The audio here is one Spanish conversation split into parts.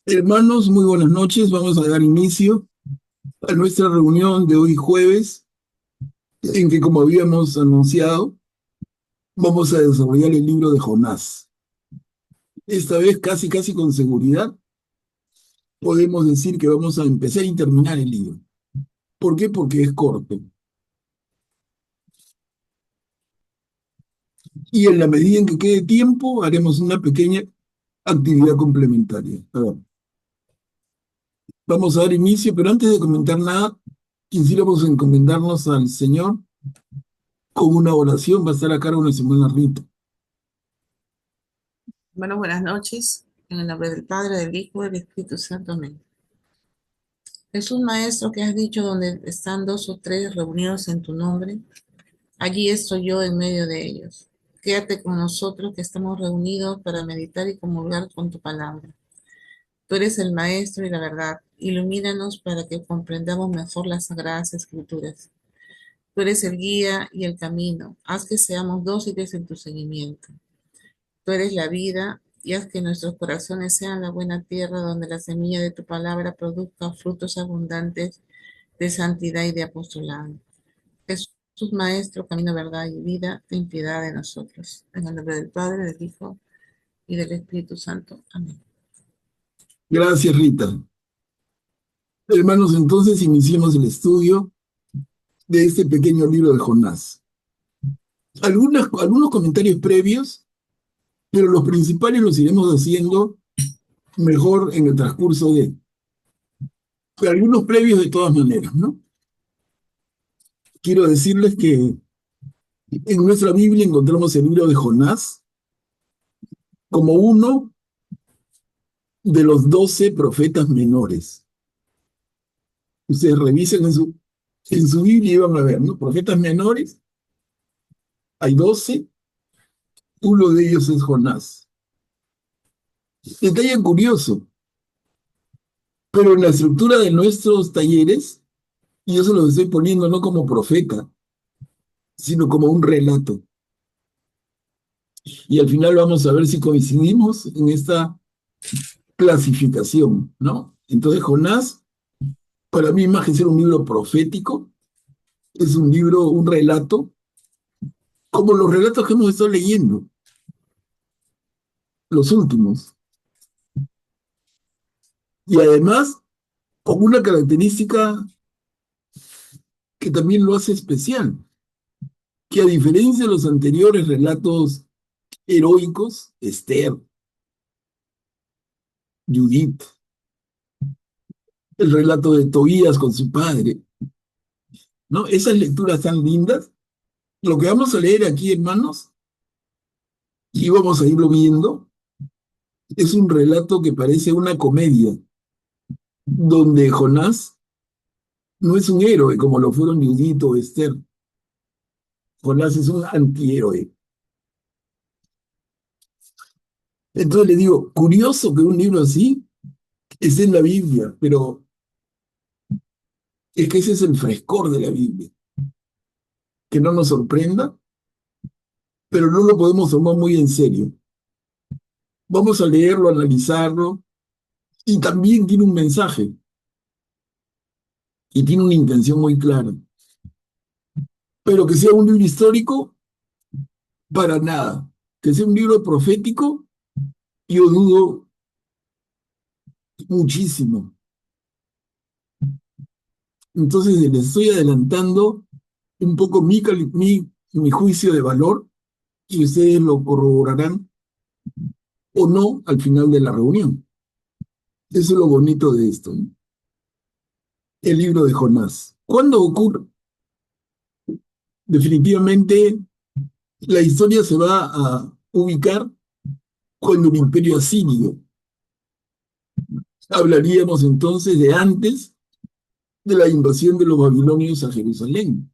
Hermanos, muy buenas noches. Vamos a dar inicio a nuestra reunión de hoy jueves, en que, como habíamos anunciado, vamos a desarrollar el libro de Jonás. Esta vez, casi con seguridad, podemos decir que vamos a empezar y terminar el libro. ¿Por qué? Porque es corto. Y en la medida en que quede tiempo, haremos una pequeña actividad complementaria. A ver, vamos a dar inicio, pero antes de comentar nada, quisiéramos encomendarnos al Señor con una oración. Va a estar a cargo de nuestra hermana Rita. Bueno, buenas noches. En el nombre del Padre, del Hijo y del Espíritu Santo. Amén. Jesús Maestro, que has dicho donde están dos o tres reunidos en tu nombre, allí estoy yo en medio de ellos. Quédate con nosotros que estamos reunidos para meditar y comulgar con tu palabra. Tú eres el Maestro y la verdad. Ilumínanos para que comprendamos mejor las sagradas escrituras. Tú eres el guía y el camino. Haz que seamos dóciles en tu seguimiento. Tú eres la vida y haz que nuestros corazones sean la buena tierra donde la semilla de tu palabra produzca frutos abundantes de santidad y de apostolado. Jesús, Maestro, camino, verdad y vida, ten piedad de nosotros. En el nombre del Padre, del Hijo y del Espíritu Santo. Amén. Gracias, Rita. Hermanos, entonces iniciemos el estudio de este pequeño libro de Jonás. Algunos comentarios previos, pero los principales los iremos haciendo mejor en el transcurso de... Pero algunos previos de todas maneras, ¿no? Quiero decirles que en nuestra Biblia encontramos el libro de Jonás como uno de los 12 profetas menores. Ustedes revisen en su Biblia y van a ver, ¿no? Profetas menores, hay 12, uno de ellos es Jonás. Detalle curioso, pero en la estructura de nuestros talleres, y yo se los estoy poniendo no como profeta, sino como un relato. Y al final vamos a ver si coincidimos en esta clasificación, ¿no? Entonces, Jonás, para mí, más que ser un libro profético, es un libro, un relato, como los relatos que hemos estado leyendo, los últimos. Y además, con una característica que también lo hace especial, que a diferencia de los anteriores relatos heroicos, Esther, Judith, el relato de Tobías con su padre, ¿no? Esas lecturas tan lindas, lo que vamos a leer aquí, hermanos, y vamos a irlo viendo, es un relato que parece una comedia, donde Jonás no es un héroe como lo fueron Judith o Esther. Jonás es un antihéroe. Entonces le digo, curioso que un libro así esté en la Biblia, pero es que ese es el frescor de la Biblia. Que no nos sorprenda, pero no lo podemos tomar muy en serio. Vamos a leerlo, analizarlo, y también tiene un mensaje, y tiene una intención muy clara. Pero que sea un libro histórico, para nada. Que sea un libro profético, yo dudo muchísimo. Entonces les estoy adelantando un poco mi juicio de valor y ustedes lo corroborarán o no al final de la reunión. Eso es lo bonito de esto, ¿no? El libro de Jonás. ¿Cuándo ocurre? Definitivamente la historia se va a ubicar cuando el imperio asirio. Hablaríamos entonces de antes de la invasión de los babilonios a Jerusalén.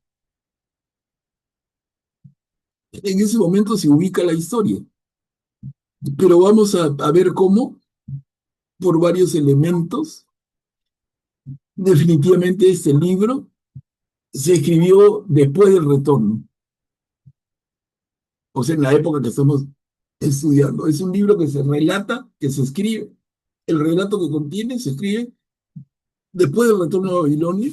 En ese momento se ubica la historia, pero vamos a ver cómo, por varios elementos, definitivamente este libro se escribió después del retorno, o sea, en la época que estamos estudiando. Es un libro que se relata, que se escribe El relato que contiene se escribe después del retorno a Babilonia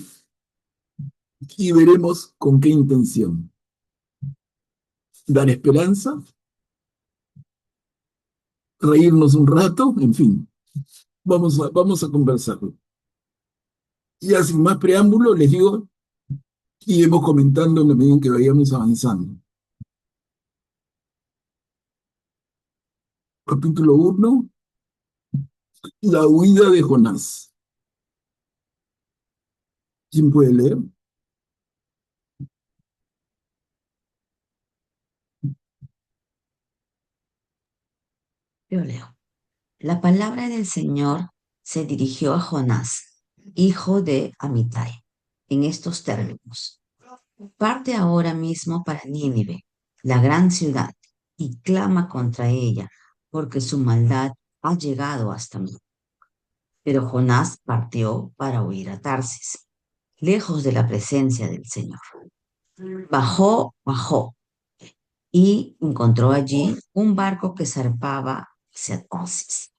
y veremos con qué intención. Dar esperanza, reírnos un rato, en fin, vamos a conversarlo. Ya sin más preámbulo, les digo, y iremos comentando en la medida en que vayamos avanzando. Capítulo 1, la huida de Jonás. ¿Quién puede leer? Yo leo. La palabra del Señor se dirigió a Jonás, hijo de Amitai, en estos términos. Parte ahora mismo para Nínive, la gran ciudad, y clama contra ella, porque su maldad ha llegado hasta mí. Pero Jonás partió para huir a Tarsis, lejos de la presencia del Señor. Bajó y encontró allí un barco que zarpaba hacia Tarsis.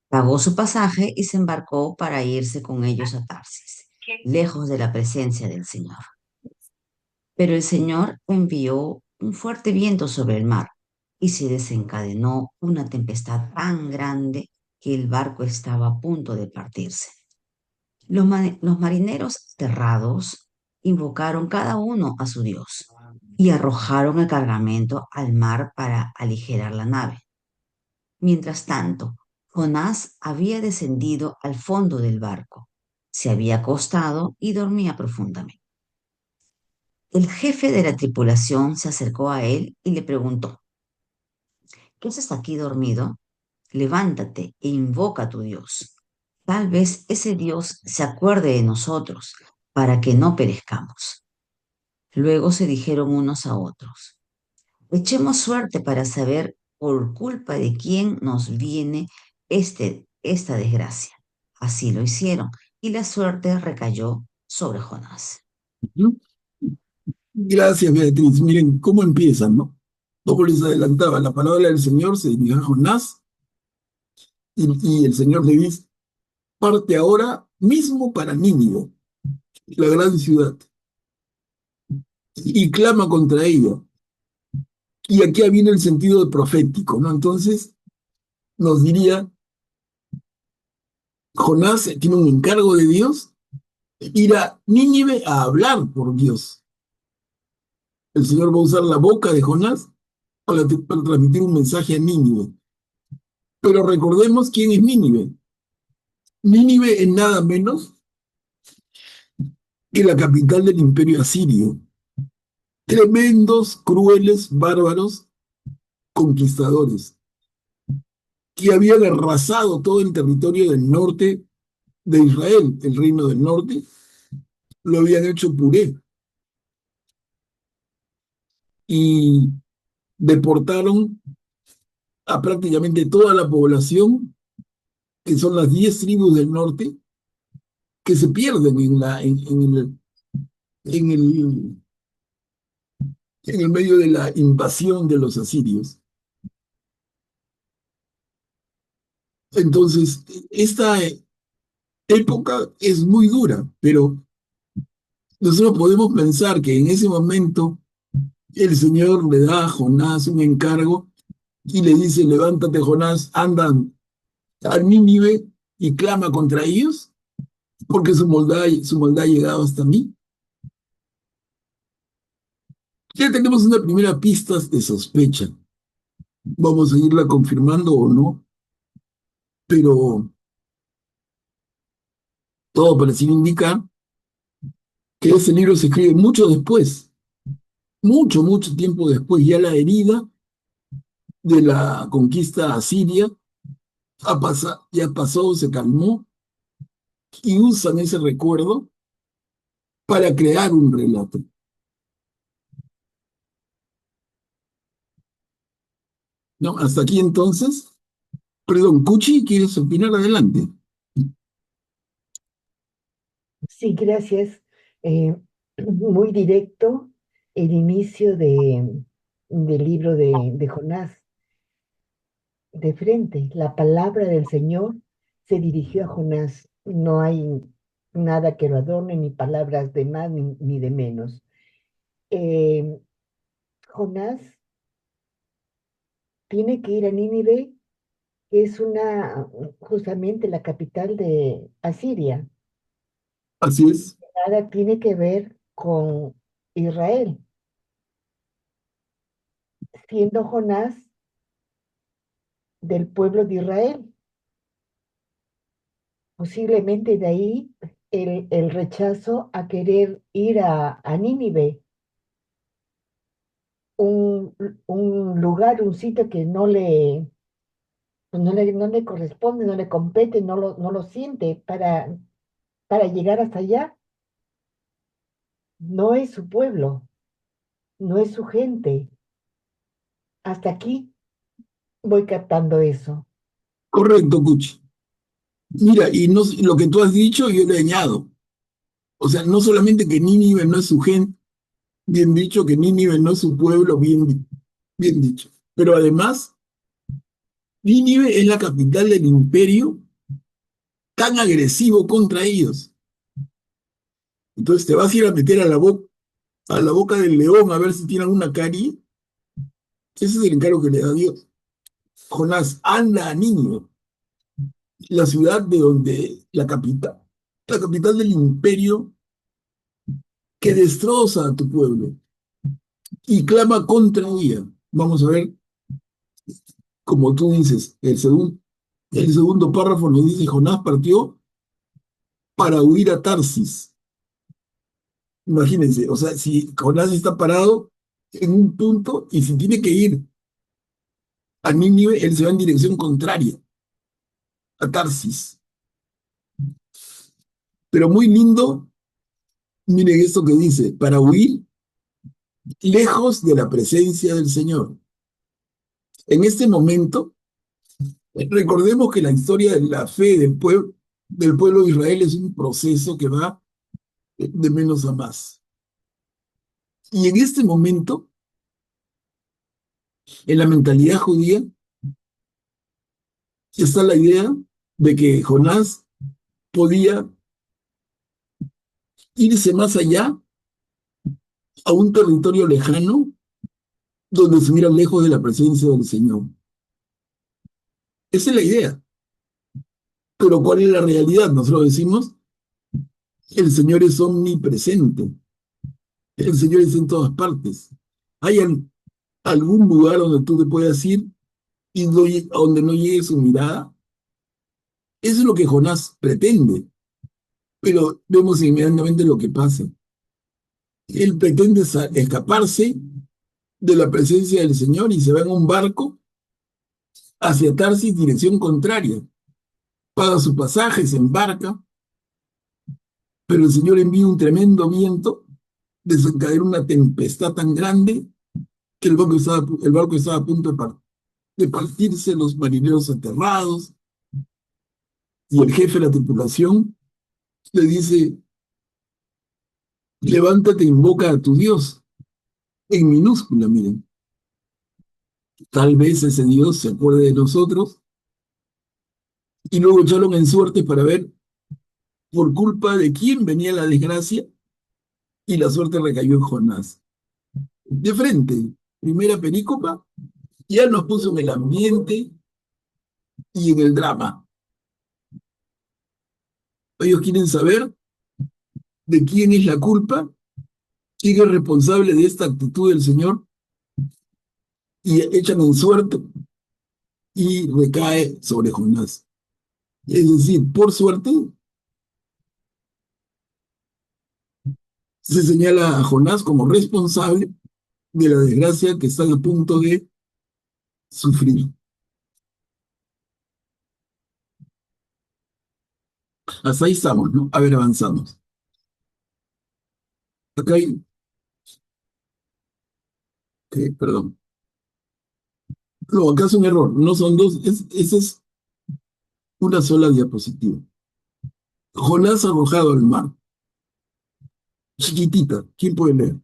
Pagó su pasaje y se embarcó para irse con ellos a Tarsis, lejos de la presencia del Señor. Pero el Señor envió un fuerte viento sobre el mar y se desencadenó una tempestad tan grande que el barco estaba a punto de partirse. Los marineros aterrados invocaron cada uno a su Dios y arrojaron el cargamento al mar para aligerar la nave. Mientras tanto, Jonás había descendido al fondo del barco, se había acostado y dormía profundamente. El jefe de la tripulación se acercó a él y le preguntó, ¿qué haces aquí dormido? Levántate e invoca a tu Dios. Tal vez ese Dios se acuerde de nosotros para que no perezcamos. Luego se dijeron unos a otros, echemos suerte para saber por culpa de quién nos viene esta desgracia. Así lo hicieron y la suerte recayó sobre Jonás. ¿No? Gracias, Beatriz. Miren cómo empiezan, ¿no? Como les adelantaba, la palabra del Señor se dirigió a Jonás y el Señor le dice, parte ahora mismo para Nínive, la gran ciudad, y clama contra ella. Y aquí viene el sentido de profético, ¿no? Entonces nos diría, Jonás tiene un encargo de Dios, ir a Nínive a hablar por Dios. El Señor va a usar la boca de Jonás para transmitir un mensaje a Nínive. Pero recordemos quién es Nínive. Nínive es nada menos que la capital del imperio asirio. Tremendos, crueles, bárbaros, conquistadores, que habían arrasado todo el territorio del norte de Israel, el reino del norte, lo habían hecho puré y deportaron a prácticamente toda la población, que son las 10 tribus del norte, que se pierden en el, en el medio de la invasión de los asirios. Entonces, esta época es muy dura, pero nosotros podemos pensar que en ese momento el Señor le da a Jonás un encargo y le dice, levántate Jonás, anda a Nínive y clama contra ellos, porque su maldad ha llegado hasta mí. Ya tenemos una primera pista de sospecha. Vamos a irla confirmando o no, pero todo parece indicar que ese libro se escribe mucho después, mucho tiempo después. Ya la herida de la conquista asiria ya pasó, se calmó, y usan ese recuerdo para crear un relato. ¿No? Hasta aquí entonces. Perdón, Cuchi, ¿quieres opinar? Adelante. Sí, gracias. Muy directo el inicio del libro de Jonás. De frente, la palabra del Señor se dirigió a Jonás. No hay nada que lo adorne, ni palabras de más ni de menos. Eh, Jonás tiene que ir a Nínive, que es justamente la capital de Asiria. Así es. Nada tiene que ver con Israel, siendo Jonás del pueblo de Israel. Posiblemente de ahí el rechazo a querer ir a Nínive, un, un lugar, un sitio que pues no le corresponde, no le compete, no lo siente para llegar hasta allá. No es su pueblo, no es su gente. Hasta aquí voy captando eso. Correcto, Cuchi. Mira, y no, lo que tú has dicho, yo le añado. O sea, no solamente que Nínive no es su gente, bien dicho, que Nínive no es su pueblo, bien dicho. Pero además, Nínive es la capital del imperio tan agresivo contra ellos. Entonces te vas a ir a meter a la boca del león a ver si tiene alguna carie. Ese es el encargo que le da Dios. Jonás, anda a Nínive, la ciudad de donde la capital del imperio que destroza a tu pueblo y clama contra ella. Vamos a ver, como tú dices, el segundo párrafo nos dice, Jonás partió para huir a Tarsis. Imagínense, o sea, si Jonás está parado en un punto y si tiene que ir a Nínive, él se va en dirección contraria, a Tarsis. Pero muy lindo, miren esto que dice, para huir lejos de la presencia del Señor. En este momento, recordemos que la historia de la fe del pueblo de Israel es un proceso que va de menos a más. Y en este momento, en la mentalidad judía, está la idea de que Jonás podía irse más allá a un territorio lejano donde estuviera lejos de la presencia del Señor. Esa es la idea. Pero ¿cuál es la realidad? Nosotros decimos, el Señor es omnipresente. El Señor está en todas partes. ¿Hay algún lugar donde tú te puedas ir y donde no llegue su mirada? Eso es lo que Jonás pretende. Pero vemos inmediatamente lo que pasa. Él pretende escaparse de la presencia del Señor y se va en un barco hacia Tarsis, dirección contraria. Paga su pasaje, se embarca, pero el Señor envía un tremendo viento, desencadena una tempestad tan grande que el barco estaba a punto de partirse, los marineros aterrados, y el jefe de la tripulación le dice, levántate e invoca a tu Dios, en minúscula, miren. Tal vez ese Dios se acuerde de nosotros y luego echaron en suerte para ver por culpa de quién venía la desgracia y la suerte recayó en Jonás. De frente, primera perícopa, ya nos puso en el ambiente y en el drama. Ellos quieren saber de quién es la culpa, quién es responsable de esta actitud del Señor y echan en suerte y recae sobre Jonás. Es decir, por suerte, se señala a Jonás como responsable de la desgracia que están a punto de sufrir. Hasta ahí estamos, ¿no? A ver, avanzamos. Acá hay, perdón. No, acá es un error, no son dos, esa es una sola diapositiva. Jonás arrojado al mar. Chiquitita, ¿quién puede leer?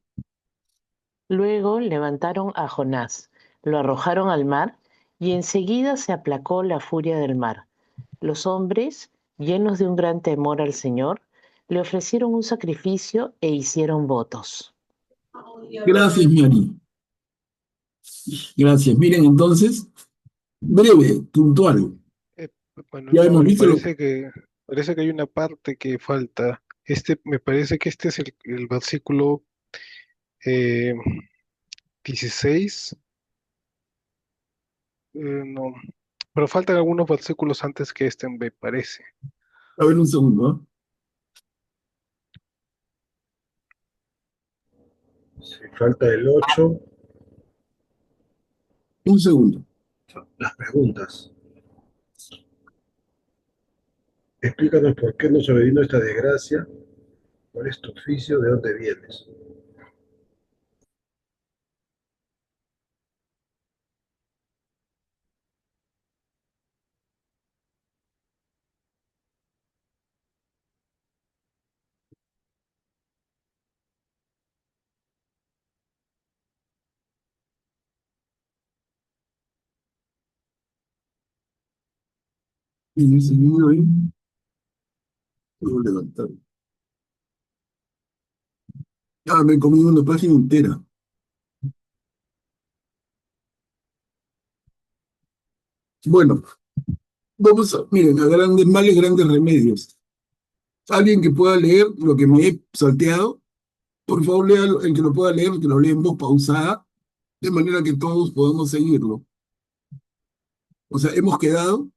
Luego levantaron a Jonás, lo arrojaron al mar, y enseguida se aplacó la furia del mar. Los hombres, llenos de un gran temor al Señor, le ofrecieron un sacrificio e hicieron votos. Gracias, Mary. Gracias. Miren, entonces, breve, puntual. Eh, bueno, Ya hemos pero visto lo parece que hay una parte que falta. Me parece que este es el versículo eh, 16. No, pero faltan algunos versículos antes que este, me parece. A ver, un segundo, ¿ah? Sí, falta el 8, Un segundo. las preguntas. Explícanos por qué nos sobrevino esta desgracia, cuál es tu oficio, de dónde vienes. En ese libro ahí, puedo levantar. Ah, me comí una página entera. Bueno, vamos a, miren, a grandes males, grandes remedios. Alguien que pueda leer lo que me he salteado, por favor, lea el que lo pueda leer, que lo lea en voz pausada, de manera que todos podamos seguirlo. O sea, hemos quedado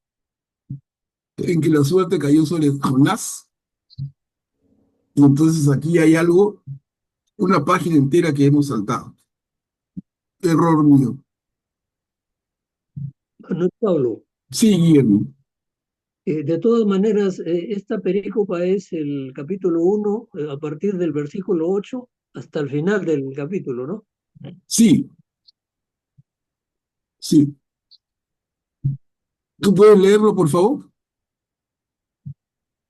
en que la suerte cayó sobre Jonás, y entonces aquí hay algo, una página entera que hemos saltado. Error mío. Bueno, Pablo, Sí, Guillermo. de todas maneras, esta perícopa es el capítulo 1, a partir del versículo 8 hasta el final del capítulo, ¿no? Sí, sí. ¿Tú puedes leerlo, por favor?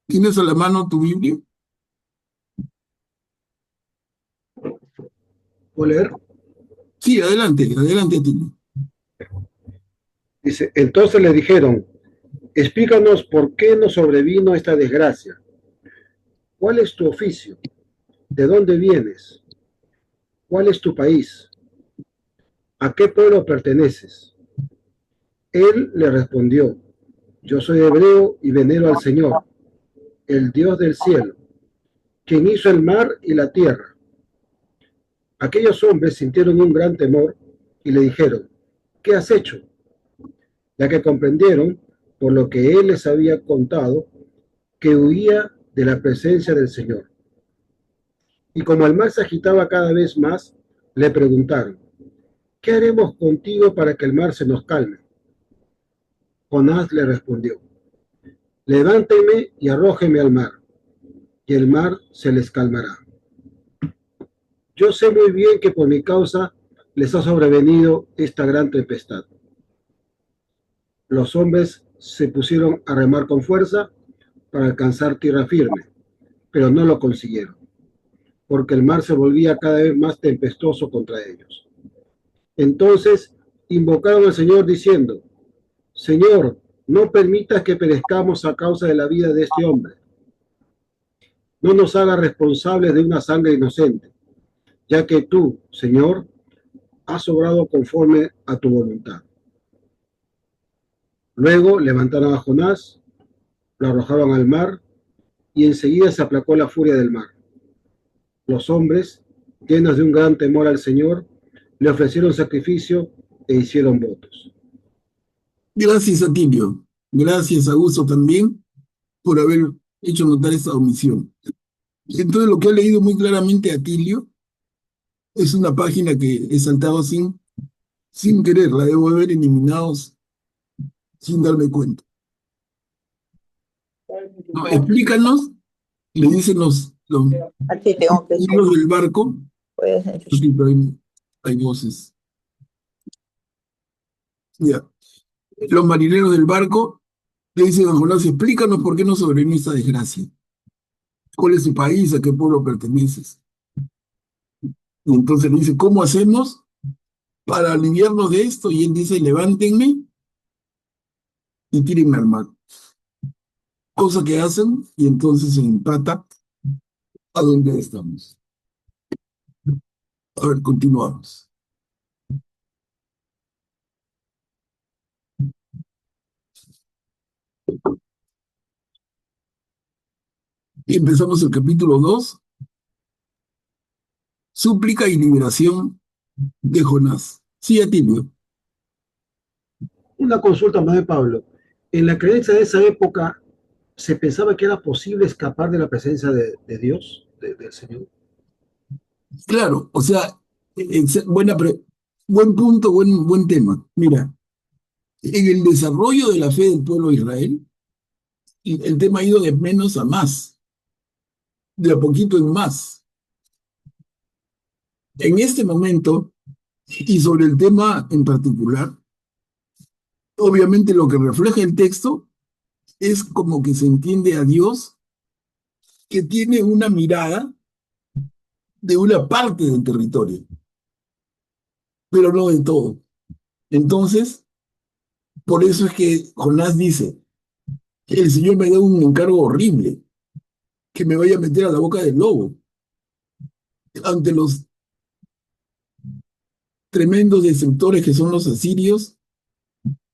¿Tienes a la mano tu Biblia? ¿Puedo leer? Sí, adelante, adelante, Tino. Dice, entonces le dijeron, explícanos por qué nos sobrevino esta desgracia. ¿Cuál es tu oficio? ¿De dónde vienes? ¿Cuál es tu país? ¿A qué pueblo perteneces? Él le respondió, yo soy hebreo y venero al Señor, el Dios del cielo, quien hizo el mar y la tierra. Aquellos hombres sintieron un gran temor y le dijeron, ¿qué has hecho? Ya que comprendieron, por lo que él les había contado, que huía de la presencia del Señor. Y como el mar se agitaba cada vez más, le preguntaron, ¿qué haremos contigo para que el mar se nos calme? Jonás le respondió, levánteme y arrójeme al mar, y el mar se les calmará. Yo sé muy bien que por mi causa les ha sobrevenido esta gran tempestad. Los hombres se pusieron a remar con fuerza para alcanzar tierra firme, pero no lo consiguieron, porque el mar se volvía cada vez más tempestuoso contra ellos. Entonces invocaron al Señor diciendo, Señor, no permitas que perezcamos a causa de la vida de este hombre. No nos hagas responsables de una sangre inocente, ya que tú, Señor, has obrado conforme a tu voluntad. Luego levantaron a Jonás, lo arrojaron al mar, y enseguida se aplacó la furia del mar. Los hombres, llenos de un gran temor al Señor, le ofrecieron sacrificio e hicieron votos. Gracias a Tilio. Gracias a Uso también por haber hecho notar esta omisión. Entonces, lo que ha leído muy claramente a Tilio es una página que he saltado sin querer, la debo haber eliminado sin darme cuenta. No, explícanos, le dicen los miembros del barco. Sí, pero hay voces. Ya. Los marineros del barco le dicen a Jonás, explícanos por qué nos sobrevino esta desgracia. ¿Cuál es su país? ¿A qué pueblo perteneces? Y entonces le dice, ¿cómo hacemos para aliviarnos de esto? Y él dice, levántenme y tírenme al mar. cosa que hacen y entonces se empata a donde estamos. A ver, continuamos. Y empezamos el capítulo 2, súplica y liberación de Jonás. Sí, Atilio. Una consulta más de Pablo. En la creencia de esa época, ¿se pensaba que era posible escapar de la presencia de Dios, del Señor? Claro, o sea, buen punto, buen tema. Mira, en el desarrollo de la fe del pueblo de Israel, el tema ha ido de menos a más, de a poquito en más. En este momento, y sobre el tema en particular, obviamente lo que refleja el texto es como que se entiende a Dios que tiene una mirada de una parte del territorio, pero no de todo. Entonces, por eso es que Jonás dice, el Señor me da un encargo horrible, que me vaya a meter a la boca del lobo. Ante los tremendos destructores que son los asirios,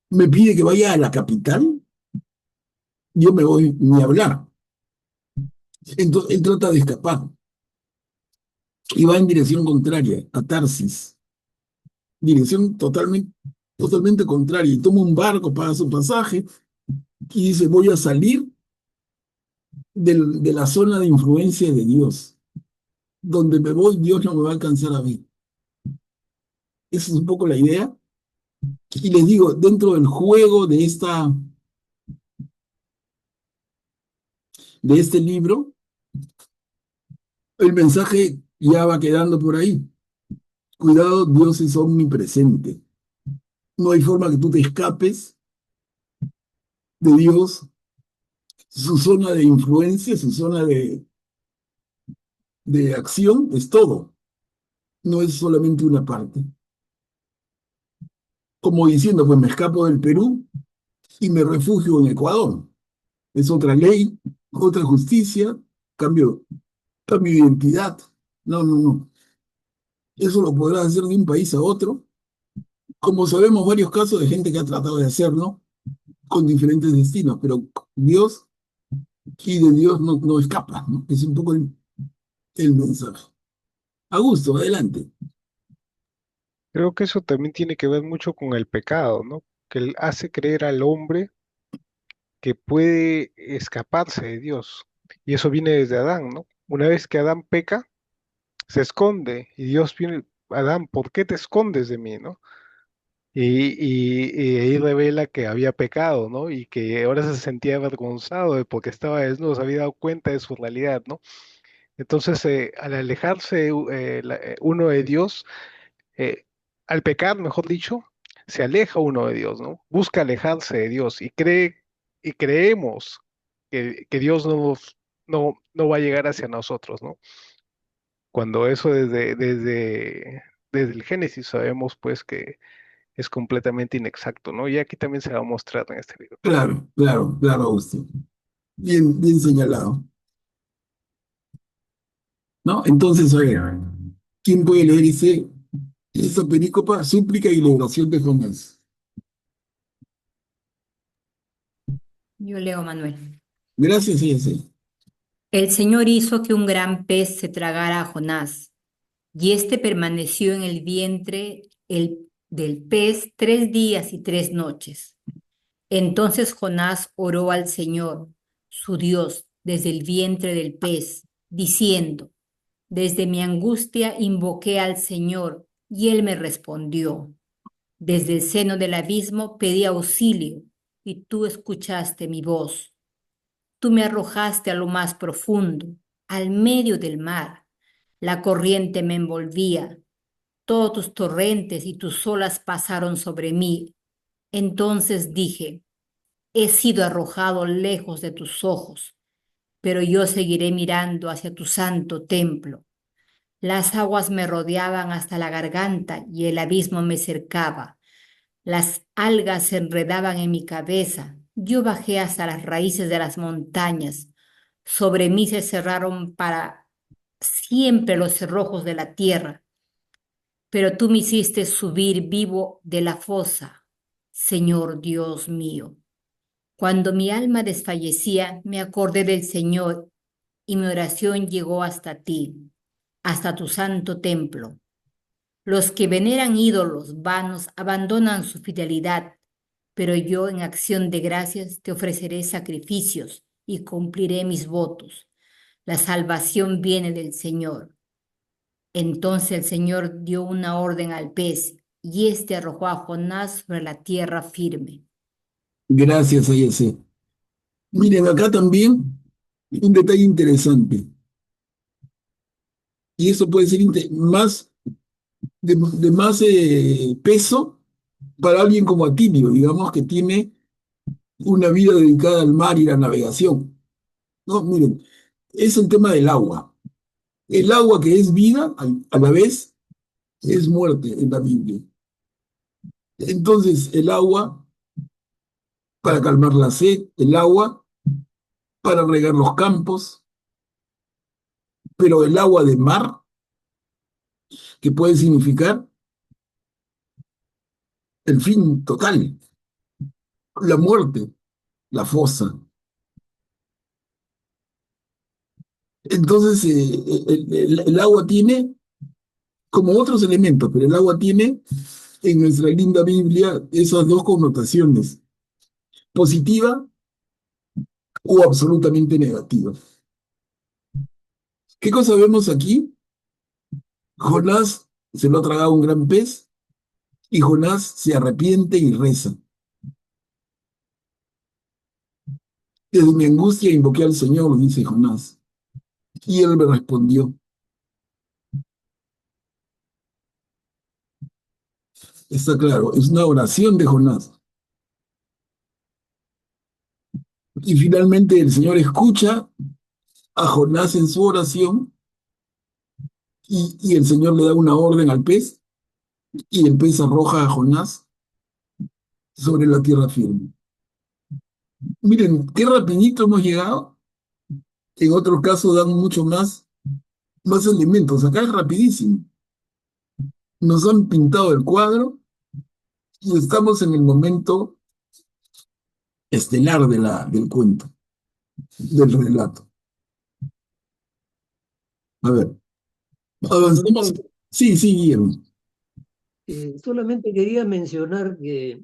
me pide que vaya a la capital, yo me voy ni a hablar. Entonces, él trata de escapar y va en dirección contraria, a Tarsis, dirección totalmente contraria, y toma un barco para su pasaje y dice, voy a salir de la zona de influencia de Dios. Donde me voy, Dios no me va a alcanzar a mí. Esa es un poco la idea. Y les digo, dentro del juego de este libro, el mensaje ya va quedando por ahí. Cuidado, Dios es omnipresente. No hay forma que tú te escapes de Dios, su zona de influencia, su zona de acción, es todo. No es solamente una parte. Como diciendo, pues me escapo del Perú y me refugio en Ecuador. Es otra ley, otra justicia, cambio, cambio de identidad. No, no, no. Eso lo podrás hacer de un país a otro, como sabemos varios casos de gente que ha tratado de hacerlo con diferentes destinos, pero Dios y de Dios no escapa, ¿no? Es un poco el mensaje. Augusto, adelante. Creo que eso también tiene que ver mucho con el pecado, ¿no? Que él hace creer al hombre que puede escaparse de Dios. Y eso viene desde Adán, ¿no? Una vez que Adán peca, se esconde y Dios viene, Adán, ¿por qué te escondes de mí, no? Y ahí revela que había pecado, ¿no? Y que ahora se sentía avergonzado de porque estaba desnudo, se había dado cuenta de su realidad, ¿no? Entonces, al alejarse uno de Dios, eh, al pecar, mejor dicho, se aleja uno de Dios, ¿no? Busca alejarse de Dios y creemos que Dios no va a llegar hacia nosotros, ¿no? Cuando eso desde el Génesis sabemos pues que es completamente inexacto, ¿no? Y aquí también se va a mostrar en este libro. Claro, claro, claro, Augusto. Bien, bien señalado. ¿No? Entonces, oiga, ¿quién puede leer esa perícopa? Súplica y liberación de Jonás. Yo leo, Manuel. Gracias, ese. El Señor hizo que un gran pez se tragara a Jonás, y éste permaneció en el vientre del pez 3 días y 3 noches. Entonces Jonás oró al Señor, su Dios, desde el vientre del pez, diciendo, desde mi angustia invoqué al Señor, y él me respondió. Desde el seno del abismo pedí auxilio, y tú escuchaste mi voz. Tú me arrojaste a lo más profundo, al medio del mar. La corriente me envolvía. Todos tus torrentes y tus olas pasaron sobre mí. Entonces dije, he sido arrojado lejos de tus ojos, pero yo seguiré mirando hacia tu santo templo. Las aguas me rodeaban hasta la garganta y el abismo me cercaba. Las algas se enredaban en mi cabeza Yo bajé hasta las raíces de las montañas. Sobre mí se cerraron para siempre los cerrojos de la tierra. Pero tú me hiciste subir vivo de la fosa, Señor Dios mío. Cuando mi alma desfallecía, me acordé del Señor y mi oración llegó hasta ti, hasta tu santo templo. Los que veneran ídolos vanos abandonan su fidelidad, pero yo en acción de gracias te ofreceré sacrificios y cumpliré mis votos. La salvación viene del Señor. Entonces el Señor dio una orden al pez, y éste arrojó a Jonás sobre la tierra firme. Gracias, Ayase. Miren, acá también un detalle interesante. Y eso puede ser más de más peso para alguien como Atilio, digamos, que tiene una vida dedicada al mar y la navegación. No, miren, es el tema del agua. El agua que es vida, a la vez, es muerte en la Biblia. Entonces, el agua para calmar la sed, el agua para regar los campos, pero el agua de mar, que puede significar el fin total, la muerte, la fosa. Entonces, el agua tiene, como otros elementos, pero el agua tiene en nuestra linda Biblia esas dos connotaciones, positiva o absolutamente negativa. ¿Qué cosa vemos aquí? Jonás se lo ha tragado un gran pez y Jonás se arrepiente y reza. Desde mi angustia invoqué al Señor, dice Jonás, y él me respondió. Está claro, es una oración de Jonás. Y finalmente el Señor escucha a Jonás en su oración y el Señor le da una orden al pez y el pez arroja a Jonás sobre la tierra firme. Miren, qué rapidito hemos llegado. En otros casos dan mucho más elementos. Acá es rapidísimo. Nos han pintado el cuadro y estamos en el momento estelar del cuento, del relato. A ver, avancemos. Sí, sí, Guillermo. Solamente quería mencionar que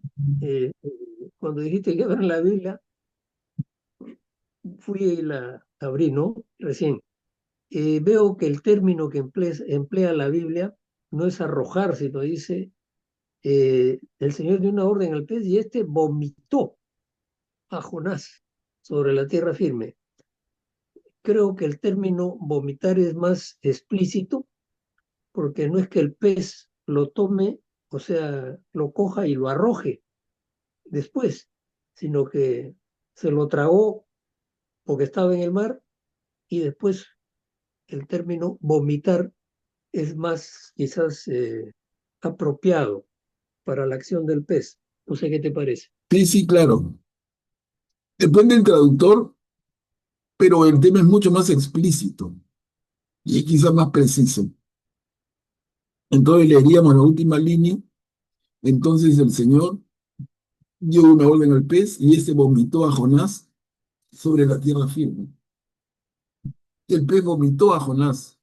cuando dijiste que ver la Biblia, fui y la abrí, ¿no? Recién. Veo que el término que emplea la Biblia no es arrojar, sino dice, el Señor dio una orden al pez y este vomitó a Jonás sobre la tierra firme. Creo que el término vomitar es más explícito, porque no es que el pez lo tome, o sea, lo coja y lo arroje después, sino que se lo tragó porque estaba en el mar y después el término vomitar es más quizás apropiado para la acción del pez. No sé qué te parece. Sí, sí, claro. Depende del traductor, pero el tema es mucho más explícito y quizás más preciso. Entonces leeríamos la última línea. Entonces el Señor dio una orden al pez y este vomitó a Jonás sobre la tierra firme. El pez vomitó a Jonás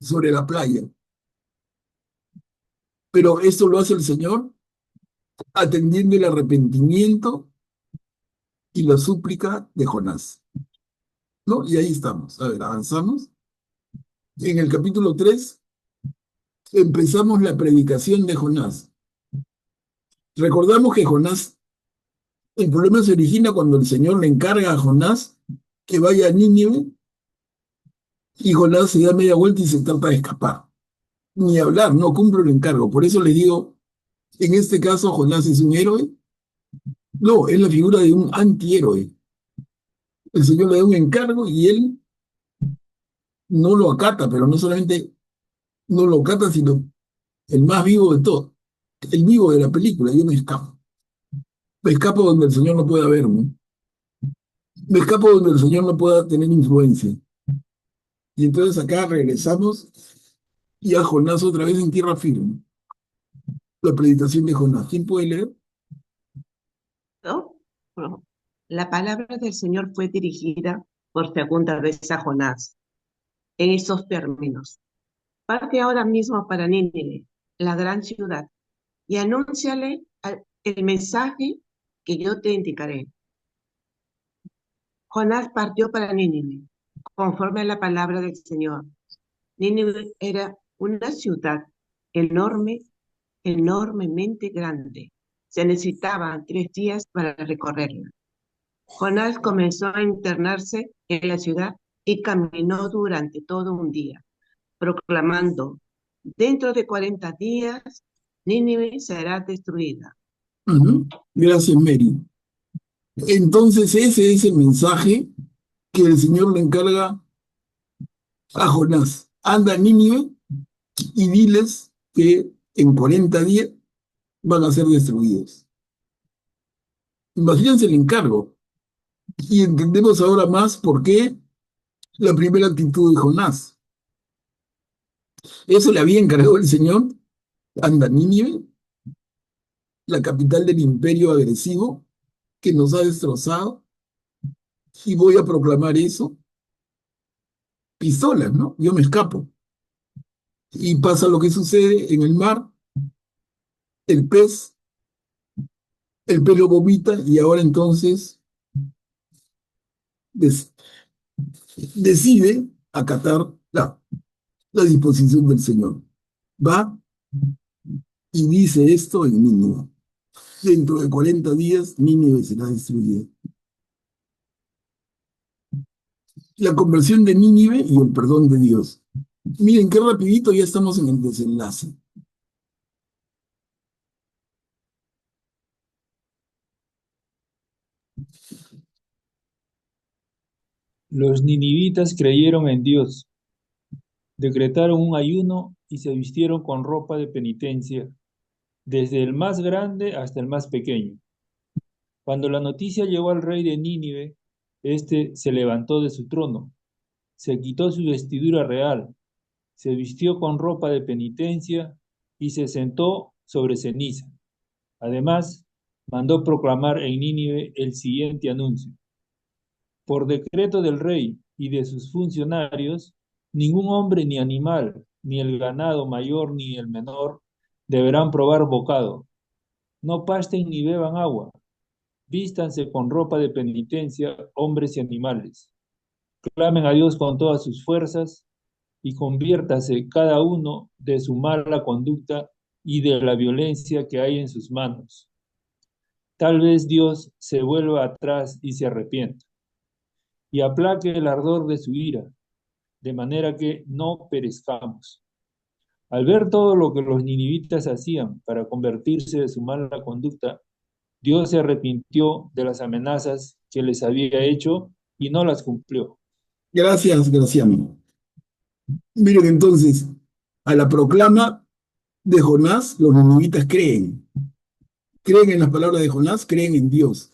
sobre la playa. Pero esto lo hace el Señor atendiendo el arrepentimiento y la súplica de Jonás. ¿No? Y ahí estamos. A ver, avanzamos. En el capítulo 3 empezamos la predicación de Jonás. Recordamos que Jonás, el problema se origina cuando el Señor le encarga a Jonás que vaya a Nínive y Jonás se da media vuelta y se trata de escapar. Ni hablar, no cumple el encargo. Por eso les digo, en este caso Jonás es un héroe. No, es la figura de un antihéroe. El Señor le da un encargo y él no lo acata, pero no solamente no lo acata, sino el más vivo de todos, el vivo de la película, yo me escapo. Me escapo donde el Señor no pueda verme. Me escapo donde el Señor no pueda tener influencia. Y entonces acá regresamos y a Jonás otra vez en tierra firme. La predicación de Jonás. ¿Quién puede leer? ¿No? Bueno, la palabra del Señor fue dirigida por segunda vez a Jonás en esos términos. Parte ahora mismo para Nínive, la gran ciudad, y anúnciale el mensaje que yo te indicaré. Jonás partió para Nínive, conforme a la palabra del Señor. Nínive era una ciudad enorme, enormemente grande. Se necesitaban 3 días para recorrerla. Jonás comenzó a internarse en la ciudad y caminó durante todo un día, proclamando: dentro de 40 días, Nínive será destruida. Gracias, Mary. Entonces ese es el mensaje que el Señor le encarga a Jonás. Anda a Nínive y diles que en 40 días van a ser destruidos. Imagínense el encargo. Y entendemos ahora más por qué la primera actitud de Jonás. Eso le había encargado el Señor. Anda a Nínive, la capital del imperio agresivo que nos ha destrozado, y voy a proclamar eso. Pistolas, ¿no? Yo me escapo. Y pasa lo que sucede en el mar, el pez lo vomita y ahora entonces decide acatar la disposición del Señor. Va y dice esto en Nínive. Dentro de 40 días, Nínive será destruida. La conversión de Nínive y el perdón de Dios. Miren qué rapidito ya estamos en el desenlace. Los ninivitas creyeron en Dios, decretaron un ayuno y se vistieron con ropa de penitencia, desde el más grande hasta el más pequeño. Cuando la noticia llegó al rey de Nínive, éste se levantó de su trono, se quitó su vestidura real, se vistió con ropa de penitencia y se sentó sobre ceniza. Además, mandó proclamar en Nínive el siguiente anuncio: por decreto del rey y de sus funcionarios, ningún hombre ni animal, ni el ganado mayor ni el menor, deberán probar bocado. No pasten ni beban agua. Vístanse con ropa de penitencia, hombres y animales. Clamen a Dios con todas sus fuerzas y conviértase cada uno de su mala conducta y de la violencia que hay en sus manos. Tal vez Dios se vuelva atrás y se arrepienta y aplaque el ardor de su ira, de manera que no perezcamos. Al ver todo lo que los ninivitas hacían para convertirse de su mala conducta, Dios se arrepintió de las amenazas que les había hecho y no las cumplió. Gracias, Graciano. Miren entonces, a la proclama de Jonás, los ninivitas creen. Creen en las palabras de Jonás, creen en Dios.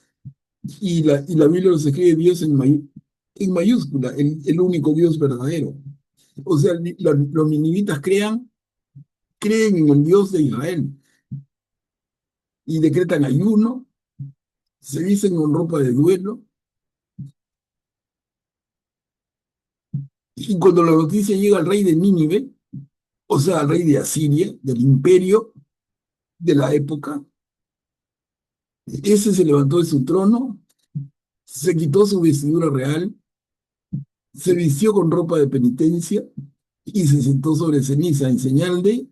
Y la Biblia los escribe Dios en mayúscula, el único Dios verdadero. O sea, los ninivitas creen en el Dios de Israel. Y decretan ayuno, se visten con ropa de duelo. Y cuando la noticia llega al rey de Nínive, o sea, al rey de Asiria, del imperio de la época, ese se levantó de su trono, se quitó su vestidura real, se vistió con ropa de penitencia y se sentó sobre ceniza en señal de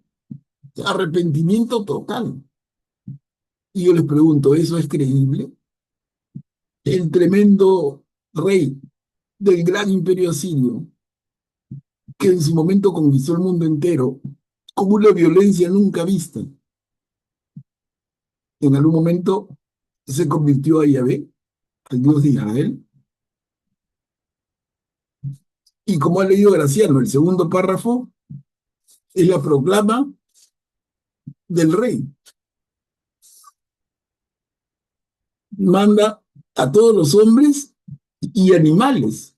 arrepentimiento total. Y yo les pregunto, ¿eso es creíble? El tremendo rey del gran imperio asirio, que en su momento conquistó el mundo entero, con una violencia nunca vista, en algún momento se convirtió a Yahvé, al Dios de Israel. Y como ha leído Graciano, el segundo párrafo es la proclama del rey. manda a todos los hombres y animales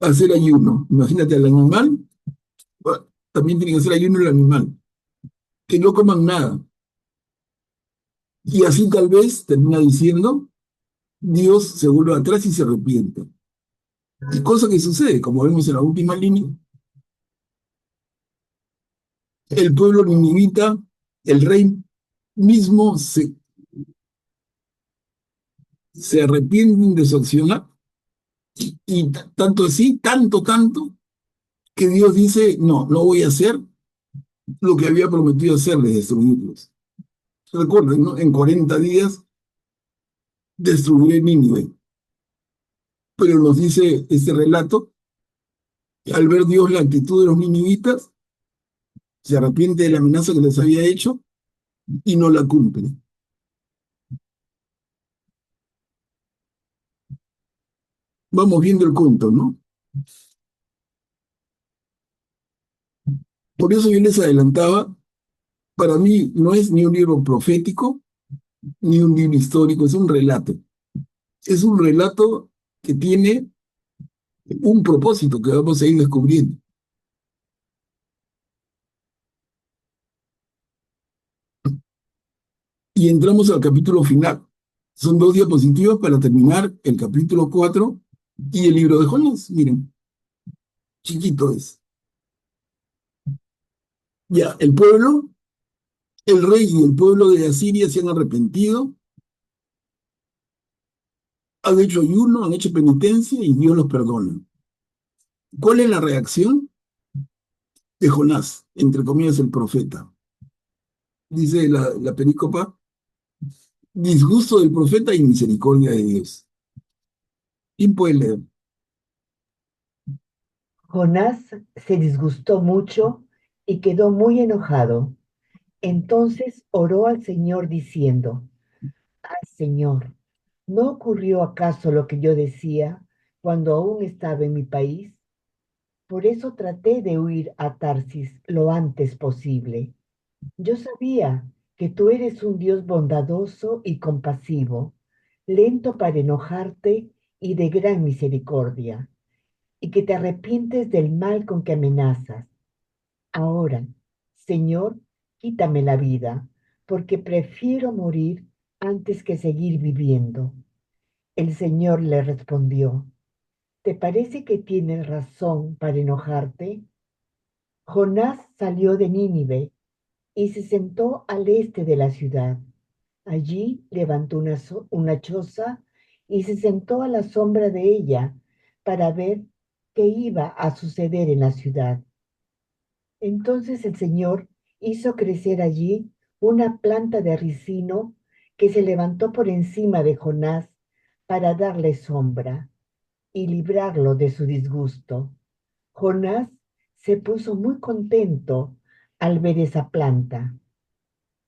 a hacer ayuno. Imagínate al animal, bueno, también tiene que hacer ayuno el animal, que no coman nada. Y así tal vez termina diciendo, Dios se vuelve atrás y se arrepiente. Y cosa que sucede, como vemos en la última línea, el pueblo ninivita, el rey mismo se arrepienten de su accionar, y tanto así, tanto, que Dios dice, no, no voy a hacer lo que había prometido hacerles, destruirlos. Recuerden, ¿no? En 40 días destruiré Nínive. Pero nos dice este relato, que al ver Dios la actitud de los ninivitas, se arrepiente de la amenaza que les había hecho y no la cumple. Vamos viendo el cuento, ¿no? Por eso yo les adelantaba, para mí no es ni un libro profético, ni un libro histórico, es un relato. Es un relato que tiene un propósito que vamos a ir descubriendo. Y entramos al capítulo final. Son 2 diapositivas para terminar el capítulo 4 y el libro de Jonás. Miren, chiquito es. Ya, el rey y el pueblo de Asiria se han arrepentido, han hecho ayuno, han hecho penitencia y Dios los perdona. ¿Cuál es la reacción de Jonás, entre comillas, el profeta? Dice la perícopa, disgusto del profeta y misericordia de Dios. ¿Quién puede leer? Jonás se disgustó mucho y quedó muy enojado. Entonces oró al Señor diciendo, ay Señor, ¿no ocurrió acaso lo que yo decía cuando aún estaba en mi país? Por eso traté de huir a Tarsis lo antes posible. Yo sabía que tú eres un Dios bondadoso y compasivo, lento para enojarte y de gran misericordia, y que te arrepientes del mal con que amenazas. Ahora, Señor, quítame la vida, porque prefiero morir antes que seguir viviendo. El Señor le respondió, ¿te parece que tienes razón para enojarte? Jonás salió de Nínive y se sentó al este de la ciudad. Allí levantó una choza y se sentó a la sombra de ella para ver qué iba a suceder en la ciudad. Entonces el Señor hizo crecer allí una planta de ricino que se levantó por encima de Jonás para darle sombra y librarlo de su disgusto. Jonás se puso muy contento al ver esa planta,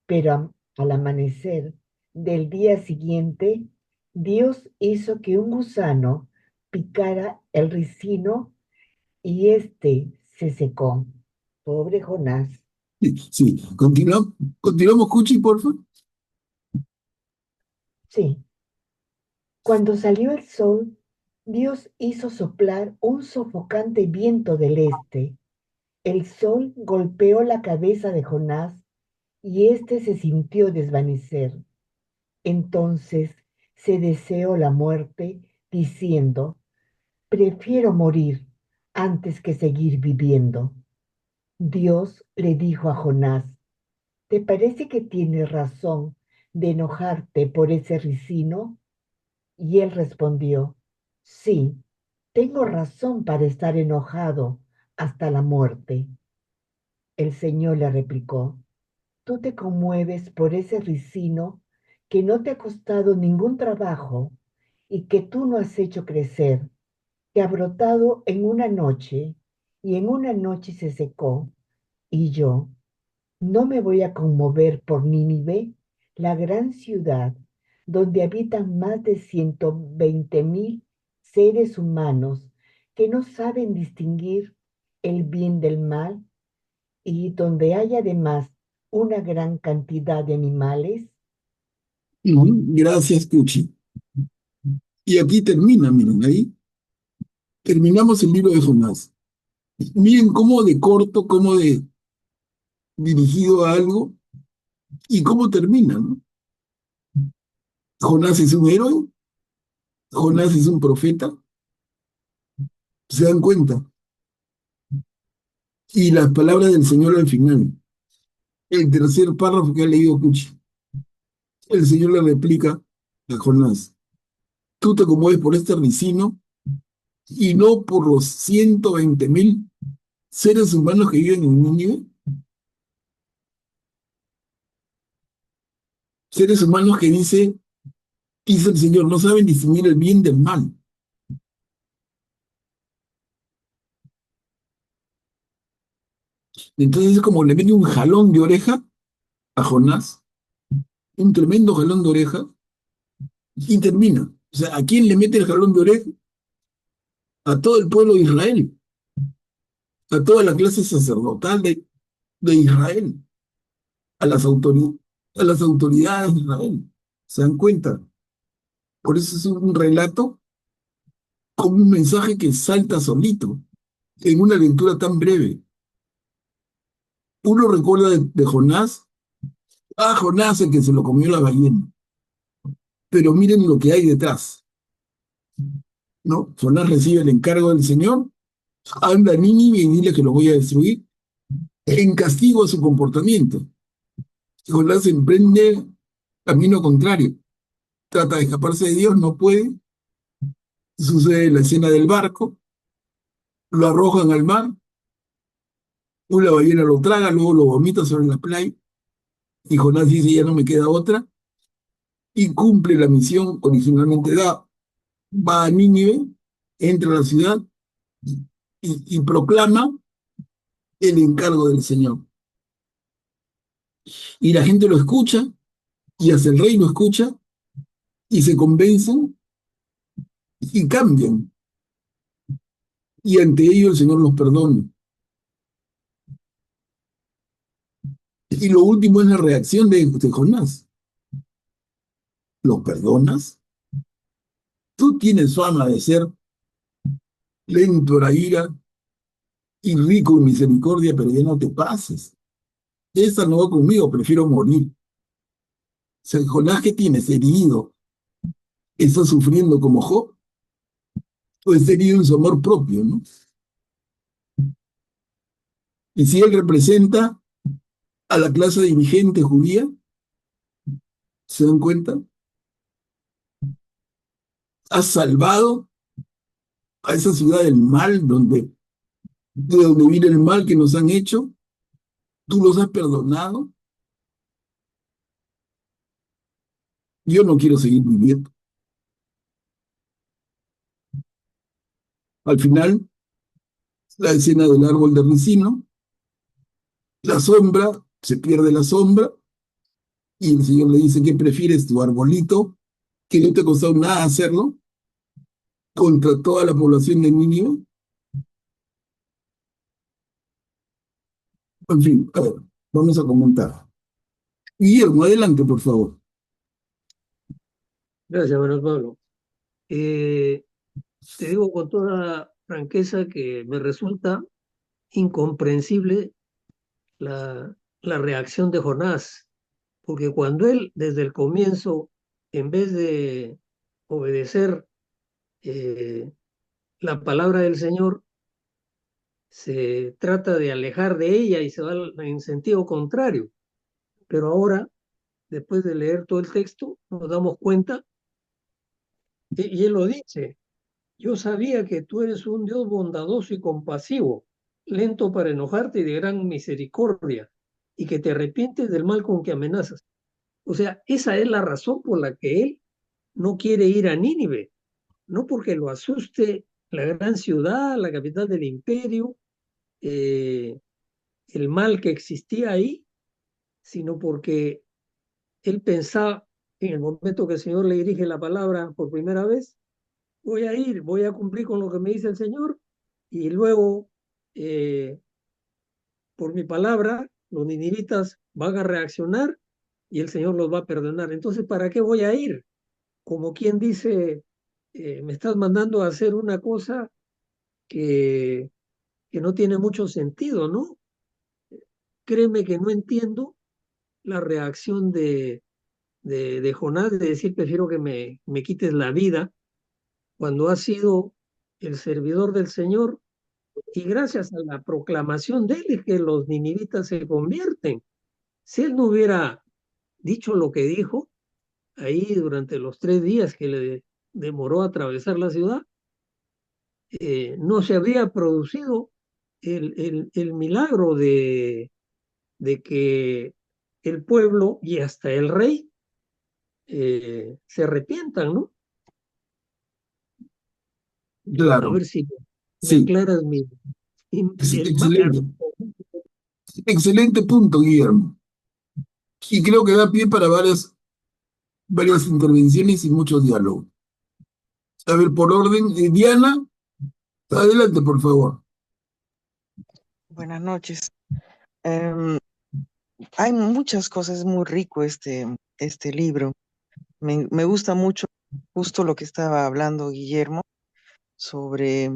pero al amanecer del día siguiente, Dios hizo que un gusano picara el ricino y éste se secó. Pobre Jonás. Sí. Continuamos, Cuchi, por favor. Sí. Cuando salió el sol, Dios hizo soplar un sofocante viento del este. El sol golpeó la cabeza de Jonás y éste se sintió desvanecer. Entonces se deseó la muerte, diciendo, prefiero morir antes que seguir viviendo. Dios le dijo a Jonás, ¿te parece que tienes razón de enojarte por ese ricino? Y él respondió, sí, tengo razón para estar enojado hasta la muerte. El Señor le replicó, tú te conmueves por ese ricino que no te ha costado ningún trabajo y que tú no has hecho crecer, que ha brotado en una noche y en una noche se secó. Y yo no me voy a conmover por Nínive, la gran ciudad donde habitan más de 120.000 seres humanos que no saben distinguir el bien del mal y donde hay además una gran cantidad de animales. Gracias, Cuchi. Y aquí termina, miren, ahí terminamos el libro de Jonás. Miren cómo de corto, cómo de dirigido a algo y cómo termina, ¿no? Jonás es un héroe, Jonás es un profeta, ¿se dan cuenta? Y las palabras del Señor al final, el tercer párrafo que ha leído Cuchi, el Señor le replica a Jonás, tú te conmueves por este ricino y no por los 120.000 seres humanos que viven en Nínive, seres humanos que dice el Señor, no saben distinguir el bien del mal. Entonces es como le mete un jalón de oreja a Jonás, un tremendo jalón de oreja, y termina. O sea, ¿a quién le mete el jalón de oreja? A todo el pueblo de Israel, a toda la clase sacerdotal de Israel, a las autoridades de Israel. ¿Se dan cuenta? Por eso es un relato con un mensaje que salta solito en una lectura tan breve. Uno recuerda de Jonás, Jonás el que se lo comió la ballena, pero miren lo que hay detrás, ¿no? Jonás recibe el encargo del Señor, anda a Nínive y dile que lo voy a destruir, en castigo a su comportamiento. Jonás emprende camino contrario, trata de escaparse de Dios, no puede, sucede la escena del barco, lo arrojan al mar, una ballena lo traga, luego lo vomita sobre la playa, y Jonás dice, ya no me queda otra, y cumple la misión originalmente dada. Va a Nínive, entra a la ciudad y proclama el encargo del Señor. Y la gente lo escucha, y hasta el rey lo escucha, y se convencen y cambian. Y ante ello el Señor los perdona. Y lo último es la reacción de Jonás. ¿Lo perdonas? Tú tienes fama de ser lento a la ira y rico en misericordia, pero ya no te pases. Esa no va conmigo, prefiero morir. O sea, Jonás, ¿qué tienes? Herido. ¿Estás sufriendo como Job? ¿O es herido en su amor propio, no? Y si él representa a la clase dirigente judía, ¿se dan cuenta? Has salvado a esa ciudad del mal, de donde viene el mal que nos han hecho, tú los has perdonado. Yo no quiero seguir viviendo. Al final, la escena del árbol de ricino, la sombra, se pierde la sombra, y el Señor le dice, ¿qué prefieres, tu arbolito, que no te ha costado nada hacerlo, contra toda la población de Nínive? En fin, a ver, vamos a comentar. Guillermo, adelante, por favor. Gracias, Manuel Pablo. Te digo con toda franqueza que me resulta incomprensible la reacción de Jonás, porque cuando él desde el comienzo, en vez de obedecer la palabra del Señor, se trata de alejar de ella y se va en sentido contrario. Pero ahora, después de leer todo el texto, nos damos cuenta, y él lo dice, yo sabía que tú eres un Dios bondadoso y compasivo, lento para enojarte y de gran misericordia, y que te arrepientes del mal con que amenazas. O sea, esa es la razón por la que él no quiere ir a Nínive, no porque lo asuste la gran ciudad, la capital del imperio, eh, el mal que existía ahí, sino porque él pensaba, en el momento que el Señor le dirige la palabra por primera vez, voy a ir, voy a cumplir con lo que me dice el Señor, y luego, por mi palabra, los ninivitas van a reaccionar y el Señor los va a perdonar. Entonces, ¿para qué voy a ir? Como quien dice, me estás mandando a hacer una cosa que, que no tiene mucho sentido, ¿no? Créeme que no entiendo la reacción de Jonás de decir, prefiero que me quites la vida, cuando ha sido el servidor del Señor, y gracias a la proclamación de él es que los ninivitas se convierten. Si él no hubiera dicho lo que dijo ahí durante los 3 días que le demoró atravesar la ciudad, no se habría producido el milagro de que el pueblo y hasta el rey se arrepientan, ¿no? A Claro, ver si me sí, aclaras excelente, excelente punto, Guillermo. Y creo que da pie para varias intervenciones y muchos diálogos. A ver, por orden, Diana, adelante, por favor. Buenas noches. Em, Hay muchas cosas, es muy rico este libro. Me gusta mucho justo lo que estaba hablando Guillermo sobre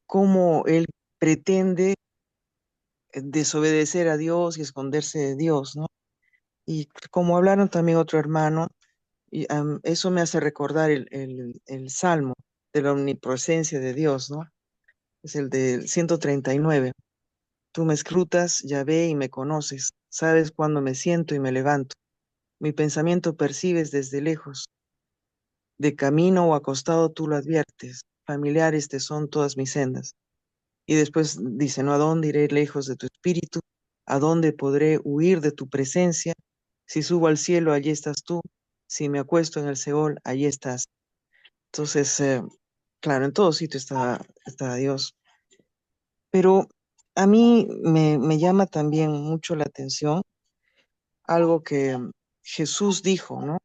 cómo él pretende desobedecer a Dios y esconderse de Dios, ¿no? Y como hablaron también otro hermano, eso me hace recordar el Salmo de la omnipresencia de Dios, ¿no? Es el del 139. Tú me escrutas, Yahvé, y me conoces. Sabes cuándo me siento y me levanto. Mi pensamiento percibes desde lejos. De camino o acostado tú lo adviertes. Familiares te son todas mis sendas. Y después dice, ¿no? ¿A dónde iré lejos de tu espíritu? ¿A dónde podré huir de tu presencia? Si subo al cielo, allí estás tú. Si me acuesto en el Seol, allí estás. Entonces, claro, en todo sitio está Dios. Pero a mí me llama también mucho la atención algo que Jesús dijo, ¿no?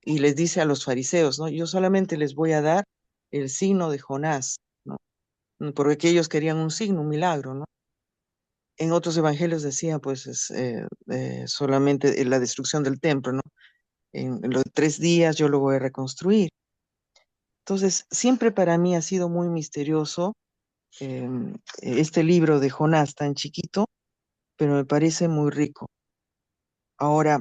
Y les dice a los fariseos, ¿no? Yo solamente les voy a dar el signo de Jonás, ¿no? Porque ellos querían un signo, un milagro, ¿no? En otros evangelios decía, pues, solamente la destrucción del templo, ¿no? En los 3 días yo lo voy a reconstruir. Entonces, siempre para mí ha sido muy misterioso este libro de Jonás tan chiquito, pero me parece muy rico. Ahora,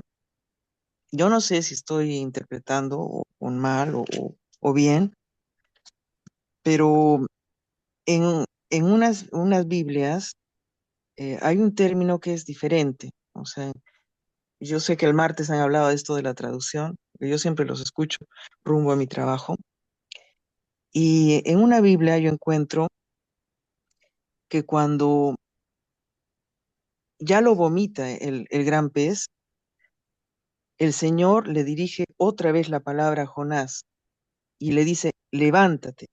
yo no sé si estoy interpretando o mal o bien, pero en unas Biblias hay un término que es diferente. O sea, yo sé que el martes han hablado de esto de la traducción, que yo siempre los escucho rumbo a mi trabajo. Y en una Biblia yo encuentro que cuando ya lo vomita el gran pez, el Señor le dirige otra vez la palabra a Jonás y le dice, levántate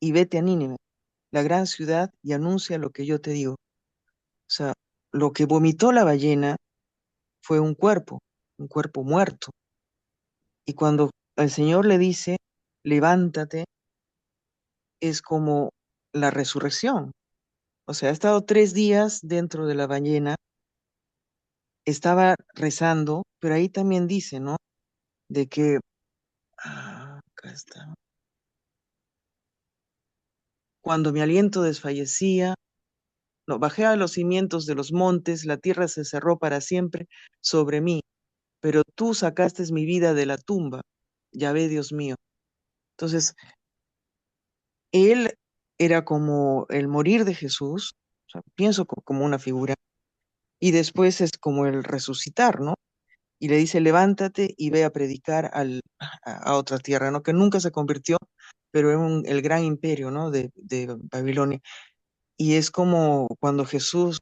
y vete a Nínive, la gran ciudad, y anuncia lo que yo te digo. O sea, lo que vomitó la ballena fue un cuerpo muerto. Y cuando el Señor le dice, levántate, es como la resurrección. O sea, ha estado 3 días dentro de la ballena, estaba rezando, pero ahí también dice, ¿no? De que, acá está, cuando mi aliento desfallecía, no, bajé a los cimientos de los montes, la tierra se cerró para siempre sobre mí, pero tú sacaste mi vida de la tumba, ya ve, Dios mío. Entonces, él era como el morir de Jesús, o sea, pienso como una figura, y después es como el resucitar, ¿no? Y le dice, levántate y ve a predicar a otra tierra, ¿no? Que nunca se convirtió, pero en el gran imperio, ¿no? De Babilonia. Y es como cuando Jesús,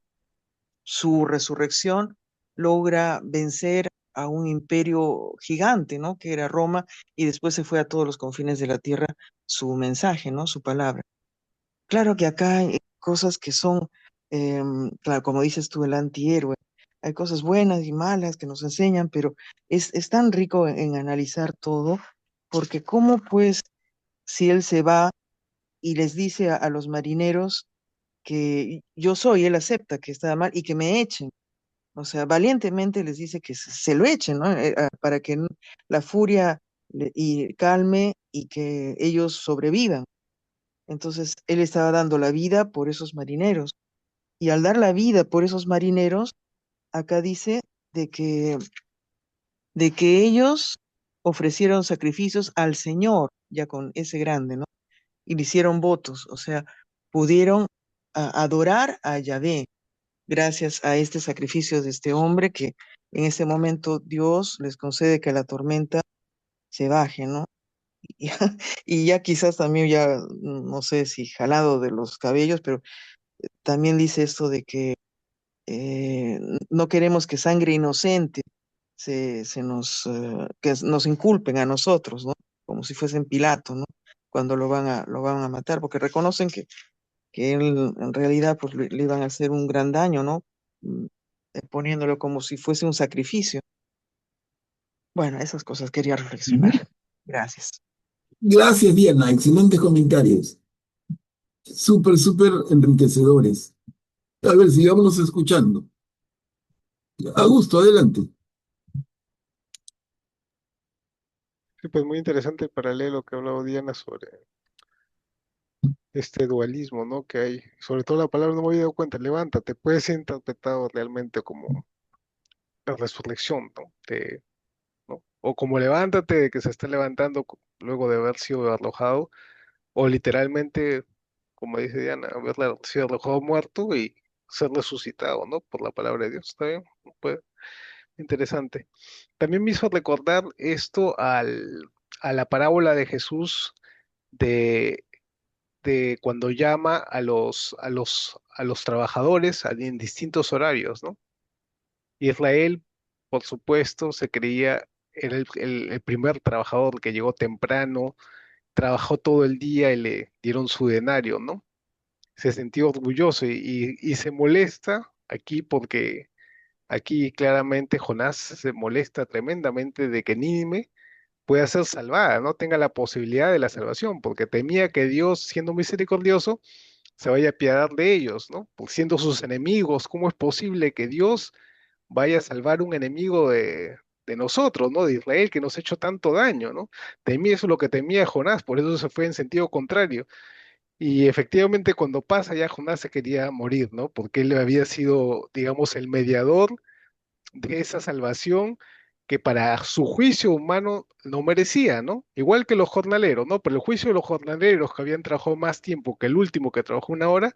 su resurrección, logra vencer a un imperio gigante, ¿no? Que era Roma, y después se fue a todos los confines de la tierra su mensaje, ¿no? Su palabra. Claro que acá hay cosas que son, claro, como dices tú, el antihéroe. Hay cosas buenas y malas que nos enseñan, pero es tan rico en analizar todo, porque cómo pues, si él se va y les dice a los marineros que yo soy, él acepta que está mal y que me echen. O sea, valientemente les dice que se lo echen, ¿no? Para que la furia y calme y que ellos sobrevivan. Entonces, él estaba dando la vida por esos marineros. Y al dar la vida por esos marineros, acá dice de que, de que ellos ofrecieron sacrificios al Señor, ya con ese grande, ¿no? Y le hicieron votos, o sea, pudieron adorar a Yahvé gracias a este sacrificio de este hombre que en ese momento Dios les concede que la tormenta se baje, ¿no? Y ya, y ya quizás también ya, no sé si jalado de los cabellos, pero también dice esto de que no queremos que sangre inocente se nos, que nos inculpen a nosotros, ¿no? Como si fuesen Pilato, ¿no? Cuando lo van a matar, porque reconocen que él en realidad pues le iban a hacer un gran daño, ¿no? Mm, Poniéndolo como si fuese un sacrificio. Bueno, esas cosas quería reflexionar. Gracias. Gracias, Diana. Excelentes comentarios. Súper, súper enriquecedores. A ver, sigámonos escuchando. Augusto, adelante. Sí, pues muy interesante el paralelo que ha hablado Diana sobre este dualismo, ¿no? Que hay. Sobre todo la palabra no me había dado cuenta, levántate, puede ser interpretado realmente como la resurrección, ¿no? ¿No? O como levántate de que se está levantando luego de haber sido arrojado, o literalmente, como dice Diana, haber sido arrojado muerto y ser resucitado, ¿no? Por la palabra de Dios, ¿está bien? Pues, interesante. También me hizo recordar esto a la parábola de Jesús de, de cuando llama a los trabajadores en distintos horarios, ¿no? Israel, por supuesto, se creía, era el primer trabajador que llegó temprano, trabajó todo el día y le dieron su denario, ¿no? Se sintió orgulloso y se molesta aquí porque aquí claramente Jonás se molesta tremendamente de que Nínive pueda ser salvada, no tenga la posibilidad de la salvación, porque temía que Dios, siendo misericordioso, se vaya a apiadar de ellos, ¿no? Por siendo sus enemigos, ¿cómo es posible que Dios vaya a salvar un enemigo de nosotros, ¿no? De Israel, que nos ha hecho tanto daño, ¿no? Temía eso es lo que temía Jonás, por eso se fue en sentido contrario. Y efectivamente cuando pasa ya Jonás se quería morir, ¿no? Porque él había sido, digamos, el mediador de esa salvación que para su juicio humano no merecía, ¿no? Igual que los jornaleros, ¿no? Pero el juicio de los jornaleros que habían trabajado más tiempo que el último que trabajó una hora,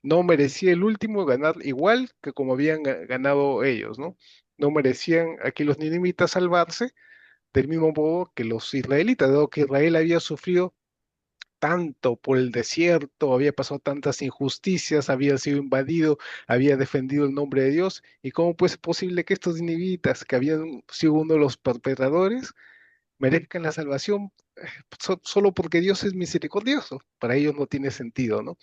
no merecía el último ganar igual que como habían ganado ellos, ¿no? No merecían aquí los ninivitas salvarse del mismo modo que los israelitas, dado que Israel había sufrido tanto por el desierto, había pasado tantas injusticias, había sido invadido, había defendido el nombre de Dios, y cómo pues es posible que estos ninivitas, que habían sido uno de los perpetradores, merezcan la salvación solo porque Dios es misericordioso. Para ellos no tiene sentido, ¿no?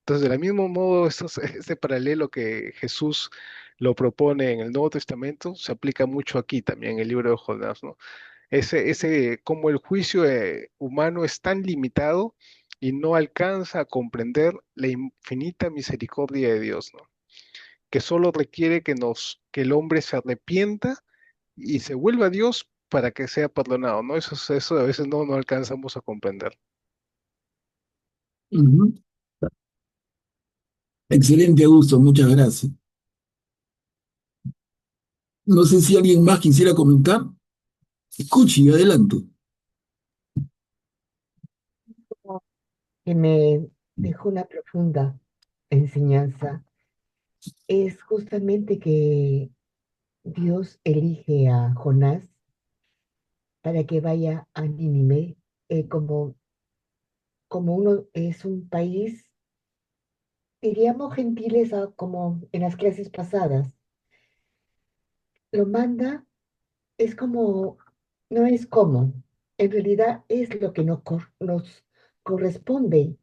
Entonces, del mismo modo, este paralelo que Jesús lo propone en el Nuevo Testamento se aplica mucho aquí también en el libro de Jonás, ¿no? Como el juicio humano es tan limitado y no alcanza a comprender la infinita misericordia de Dios, ¿no? Que solo requiere que el hombre se arrepienta y se vuelva a Dios para que sea perdonado, ¿no? Eso a veces no alcanzamos a comprender. Ujú. Excelente, Augusto, muchas gracias. No sé si alguien más quisiera comentar. Escuche, adelante. Que me dejó una profunda enseñanza es justamente que Dios elige a Jonás para que vaya a Nínive, como uno es un país, diríamos gentiles, como en las clases pasadas, lo manda, es como, no es como, en realidad es lo que nos corresponde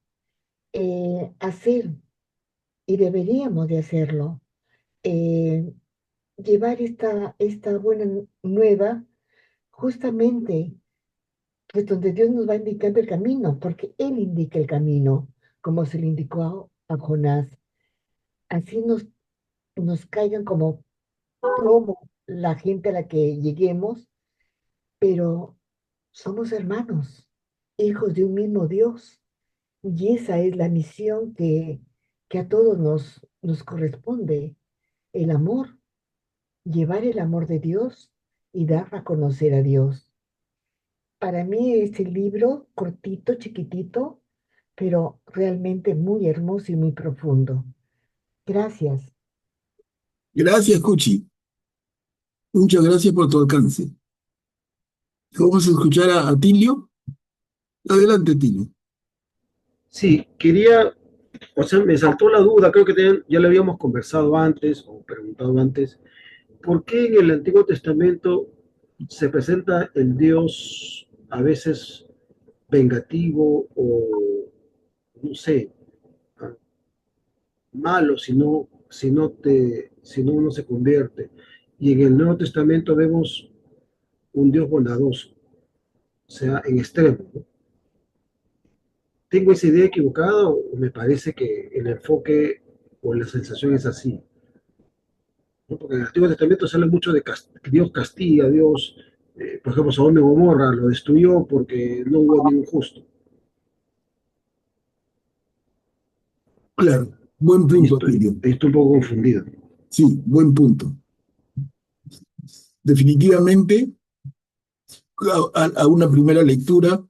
hacer y deberíamos de hacerlo. eh, Llevar esta buena nueva justamente pues donde Dios nos va indicando el camino, porque Él indica el camino, como se le indicó a Jonás. Así nos caigan como tomo la gente a la que lleguemos, pero somos hermanos, hijos de un mismo Dios. Y esa es la misión que a todos nos corresponde, el amor, llevar el amor de Dios y dar a conocer a Dios. Para mí este libro, cortito, chiquitito, pero realmente muy hermoso y muy profundo. Gracias. Gracias, Cuchi. Muchas gracias por tu alcance. Vamos a escuchar a Tilio. Adelante, Tilio. Sí, quería, o sea, me saltó la duda, creo que ya lo habíamos conversado antes o preguntado antes, ¿por qué en el Antiguo Testamento se presenta el Dios a veces vengativo o, no sé, malo si no uno se convierte? Y en el Nuevo Testamento vemos un Dios bondadoso, o sea, en extremo, ¿no? ¿Tengo esa idea equivocada o me parece que el enfoque o la sensación es así? ¿No? Porque en el Antiguo Testamento se habla mucho de que Dios castiga, Dios, por ejemplo, Sodoma y Gomorra lo destruyó porque no hubo ningún justo. Claro, buen Ahí punto, estoy, Tilio. ahí estoy un poco confundido. Sí, buen punto. Definitivamente, a una primera lectura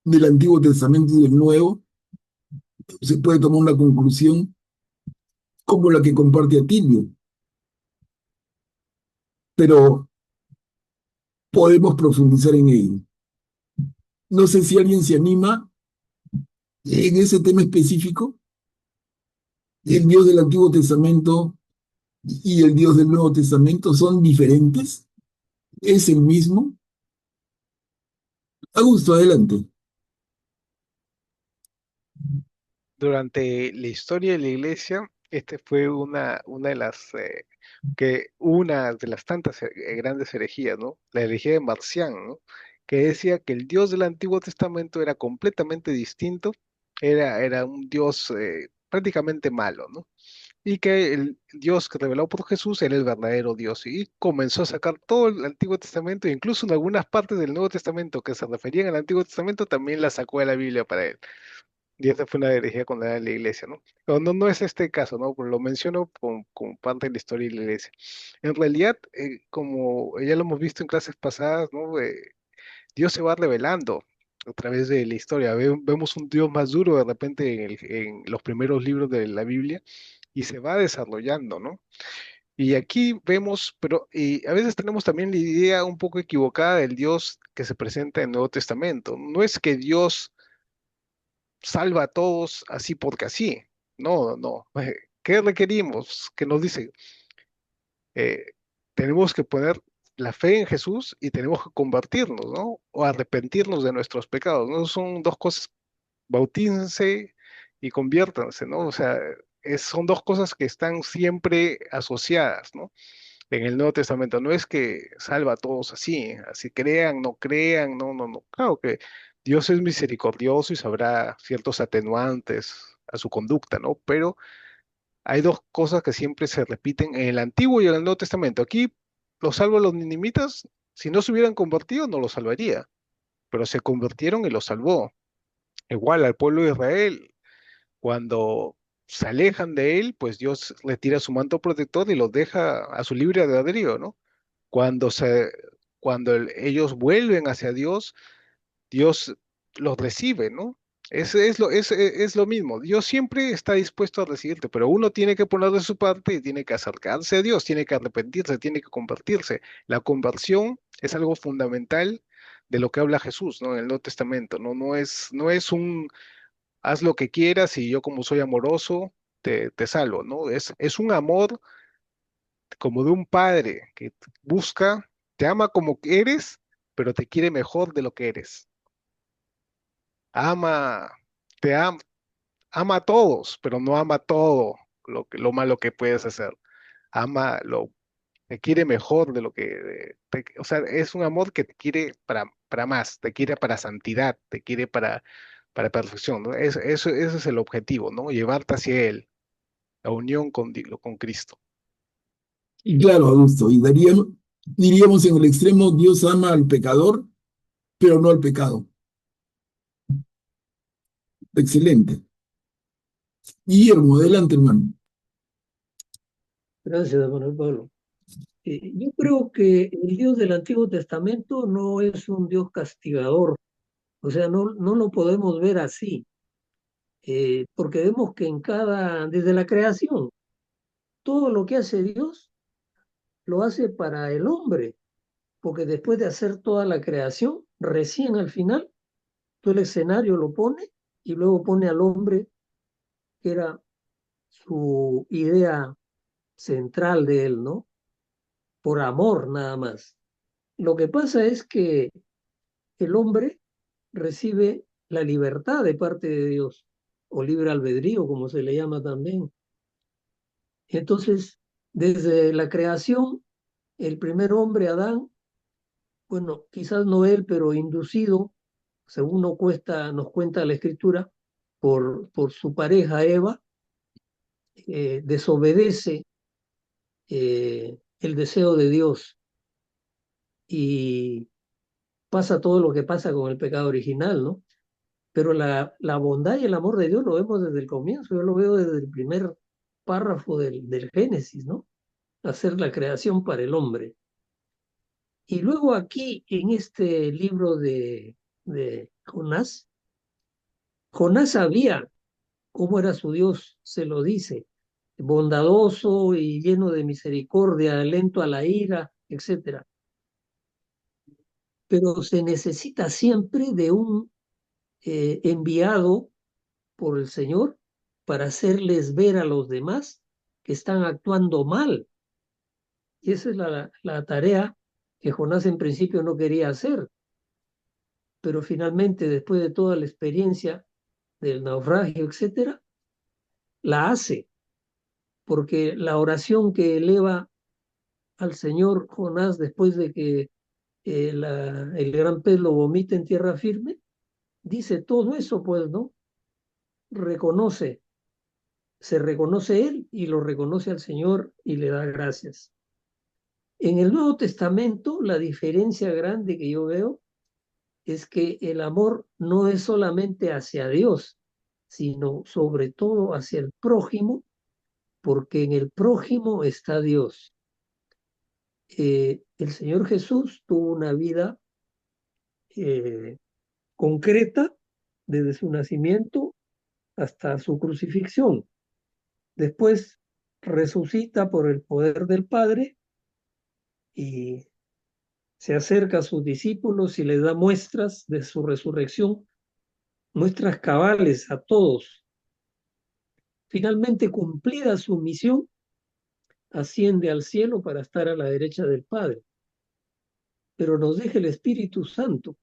del Antiguo Testamento y del Nuevo, se puede tomar una conclusión como la que comparte Atilio, pero podemos profundizar en ello. No sé si alguien se anima en ese tema específico. ¿El Dios del Antiguo Testamento y el Dios del Nuevo Testamento son diferentes? ¿Es el mismo? Augusto, adelante. Durante la historia de la iglesia, este fue una de las tantas grandes herejías, ¿no? La herejía de Marcián, ¿no? Que decía que el Dios del Antiguo Testamento era completamente distinto, era un Dios prácticamente malo, ¿no? Y que el Dios que revelado por Jesús era el verdadero Dios. Y comenzó a sacar todo el Antiguo Testamento, incluso en algunas partes del Nuevo Testamento que se referían al Antiguo Testamento, también la sacó de la Biblia para él. Y esa fue una herejía condenada de la iglesia, ¿no? Pero no, no es este caso, ¿no? Pero lo menciono como parte de la historia de la iglesia. En realidad, como ya lo hemos visto en clases pasadas, ¿no? Dios se va revelando a través de la historia. Vemos un Dios más duro de repente en los primeros libros de la Biblia y se va desarrollando, ¿no? Y aquí vemos, pero y a veces tenemos también la idea un poco equivocada del Dios que se presenta en el Nuevo Testamento. No es que Dios salva a todos así porque así. No, no. ¿Qué requerimos? Que nos dice, eh, tenemos que poner la fe en Jesús y tenemos que convertirnos, ¿no? O arrepentirnos de nuestros pecados, ¿no? Son dos cosas, bautícense y conviértanse, ¿no? O sea, son dos cosas que están siempre asociadas, ¿no? En el Nuevo Testamento no es que salva a todos así, así crean, no crean, no, no, no. Claro que Dios es misericordioso y sabrá ciertos atenuantes a su conducta, ¿no? Pero hay dos cosas que siempre se repiten en el Antiguo y en el Nuevo Testamento. Aquí los salvo a los ninivitas, si no se hubieran convertido, no los salvaría, pero se convirtieron y los salvó. Igual al pueblo de Israel, cuando se alejan de él, pues Dios retira su manto protector y los deja a su libre albedrío, ¿no? Cuando ellos vuelven hacia Dios, Dios los recibe, ¿no? Es lo mismo. Dios siempre está dispuesto a recibirte, pero uno tiene que poner de su parte y tiene que acercarse a Dios, tiene que arrepentirse, tiene que convertirse. La conversión es algo fundamental de lo que habla Jesús, ¿no? En el Nuevo Testamento, ¿no? No es un haz lo que quieras y yo como soy amoroso, te salvo, ¿no? Es un amor como de un padre que busca, te ama como que eres, pero te quiere mejor de lo que eres. Ama, te ama, ama a todos, pero no ama todo lo malo que puedes hacer. Ama te quiere mejor de lo que, o sea, es un amor que te quiere para más, te quiere para santidad, te quiere para perfección, ¿no? Ese es el objetivo, ¿no? Llevarte hacia Él, la unión con Cristo. Y claro, Augusto, y diríamos en el extremo, Dios ama al pecador, pero no al pecado. Excelente. Guillermo, adelante, hermano. Gracias, hermano Pablo. Yo creo que el Dios del Antiguo Testamento no es un Dios castigador, o sea, no lo podemos ver así, porque vemos que desde la creación, todo lo que hace Dios lo hace para el hombre, porque después de hacer toda la creación, recién al final, todo el escenario lo pone y luego pone al hombre, que era su idea central de él, ¿no? Por amor nada más. Lo que pasa es que el hombre recibe la libertad de parte de Dios, o libre albedrío, como se le llama también. Entonces, desde la creación, el primer hombre, Adán, bueno, quizás no él, pero inducido, según nos cuenta la escritura, por su pareja Eva, desobedece el deseo de Dios y pasa todo lo que pasa con el pecado original, ¿no? Pero la bondad y el amor de Dios lo vemos desde el comienzo, yo lo veo desde el primer párrafo del Génesis, ¿no? Hacer la creación para el hombre. Y luego aquí, en este libro de Jonás, Jonás sabía cómo era su Dios, se lo dice, bondadoso y lleno de misericordia, lento a la ira, etcétera. Pero se necesita siempre de un enviado por el Señor para hacerles ver a los demás que están actuando mal. Y esa es la tarea que Jonás en principio no quería hacer, pero finalmente, después de toda la experiencia del naufragio, etcétera, la hace, porque la oración que eleva al Señor Jonás después de que el gran pez lo vomita en tierra firme, dice todo eso, pues, ¿no? Reconoce, se reconoce él y lo reconoce al Señor y le da gracias. En el Nuevo Testamento, la diferencia grande que yo veo es que el amor no es solamente hacia Dios, sino sobre todo hacia el prójimo, porque en el prójimo está Dios. El Señor Jesús tuvo una vida concreta desde su nacimiento hasta su crucifixión. Después resucita por el poder del Padre y se acerca a sus discípulos y les da muestras de su resurrección, muestras cabales a todos. Finalmente, cumplida su misión, asciende al cielo para estar a la derecha del Padre. Pero nos deja el Espíritu Santo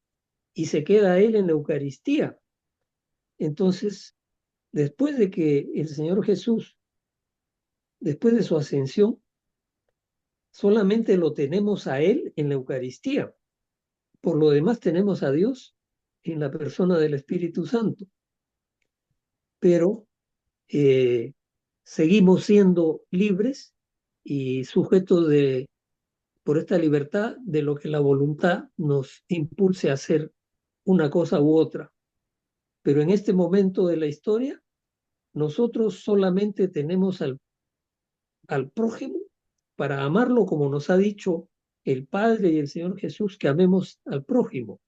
y se queda Él en la Eucaristía. Entonces, después de que el Señor Jesús, después de su ascensión, solamente lo tenemos a Él en la Eucaristía. Por lo demás tenemos a Dios en la persona del Espíritu Santo. Pero seguimos siendo libres y sujetos por esta libertad de lo que la voluntad nos impulse a hacer una cosa u otra. Pero en este momento de la historia, nosotros solamente tenemos al prójimo para amarlo como nos ha dicho el Padre y el Señor Jesús, que amemos al prójimo,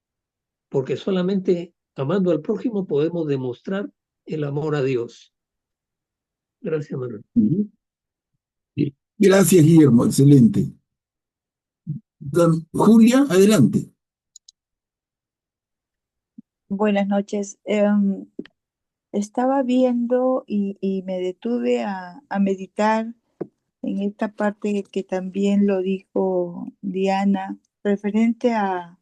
porque solamente amando al prójimo podemos demostrar el amor a Dios. Gracias, Manuel. Gracias, Guillermo, excelente. Julia, adelante. Buenas noches. Estaba viendo y me detuve a meditar en esta parte que también lo dijo Diana, referente a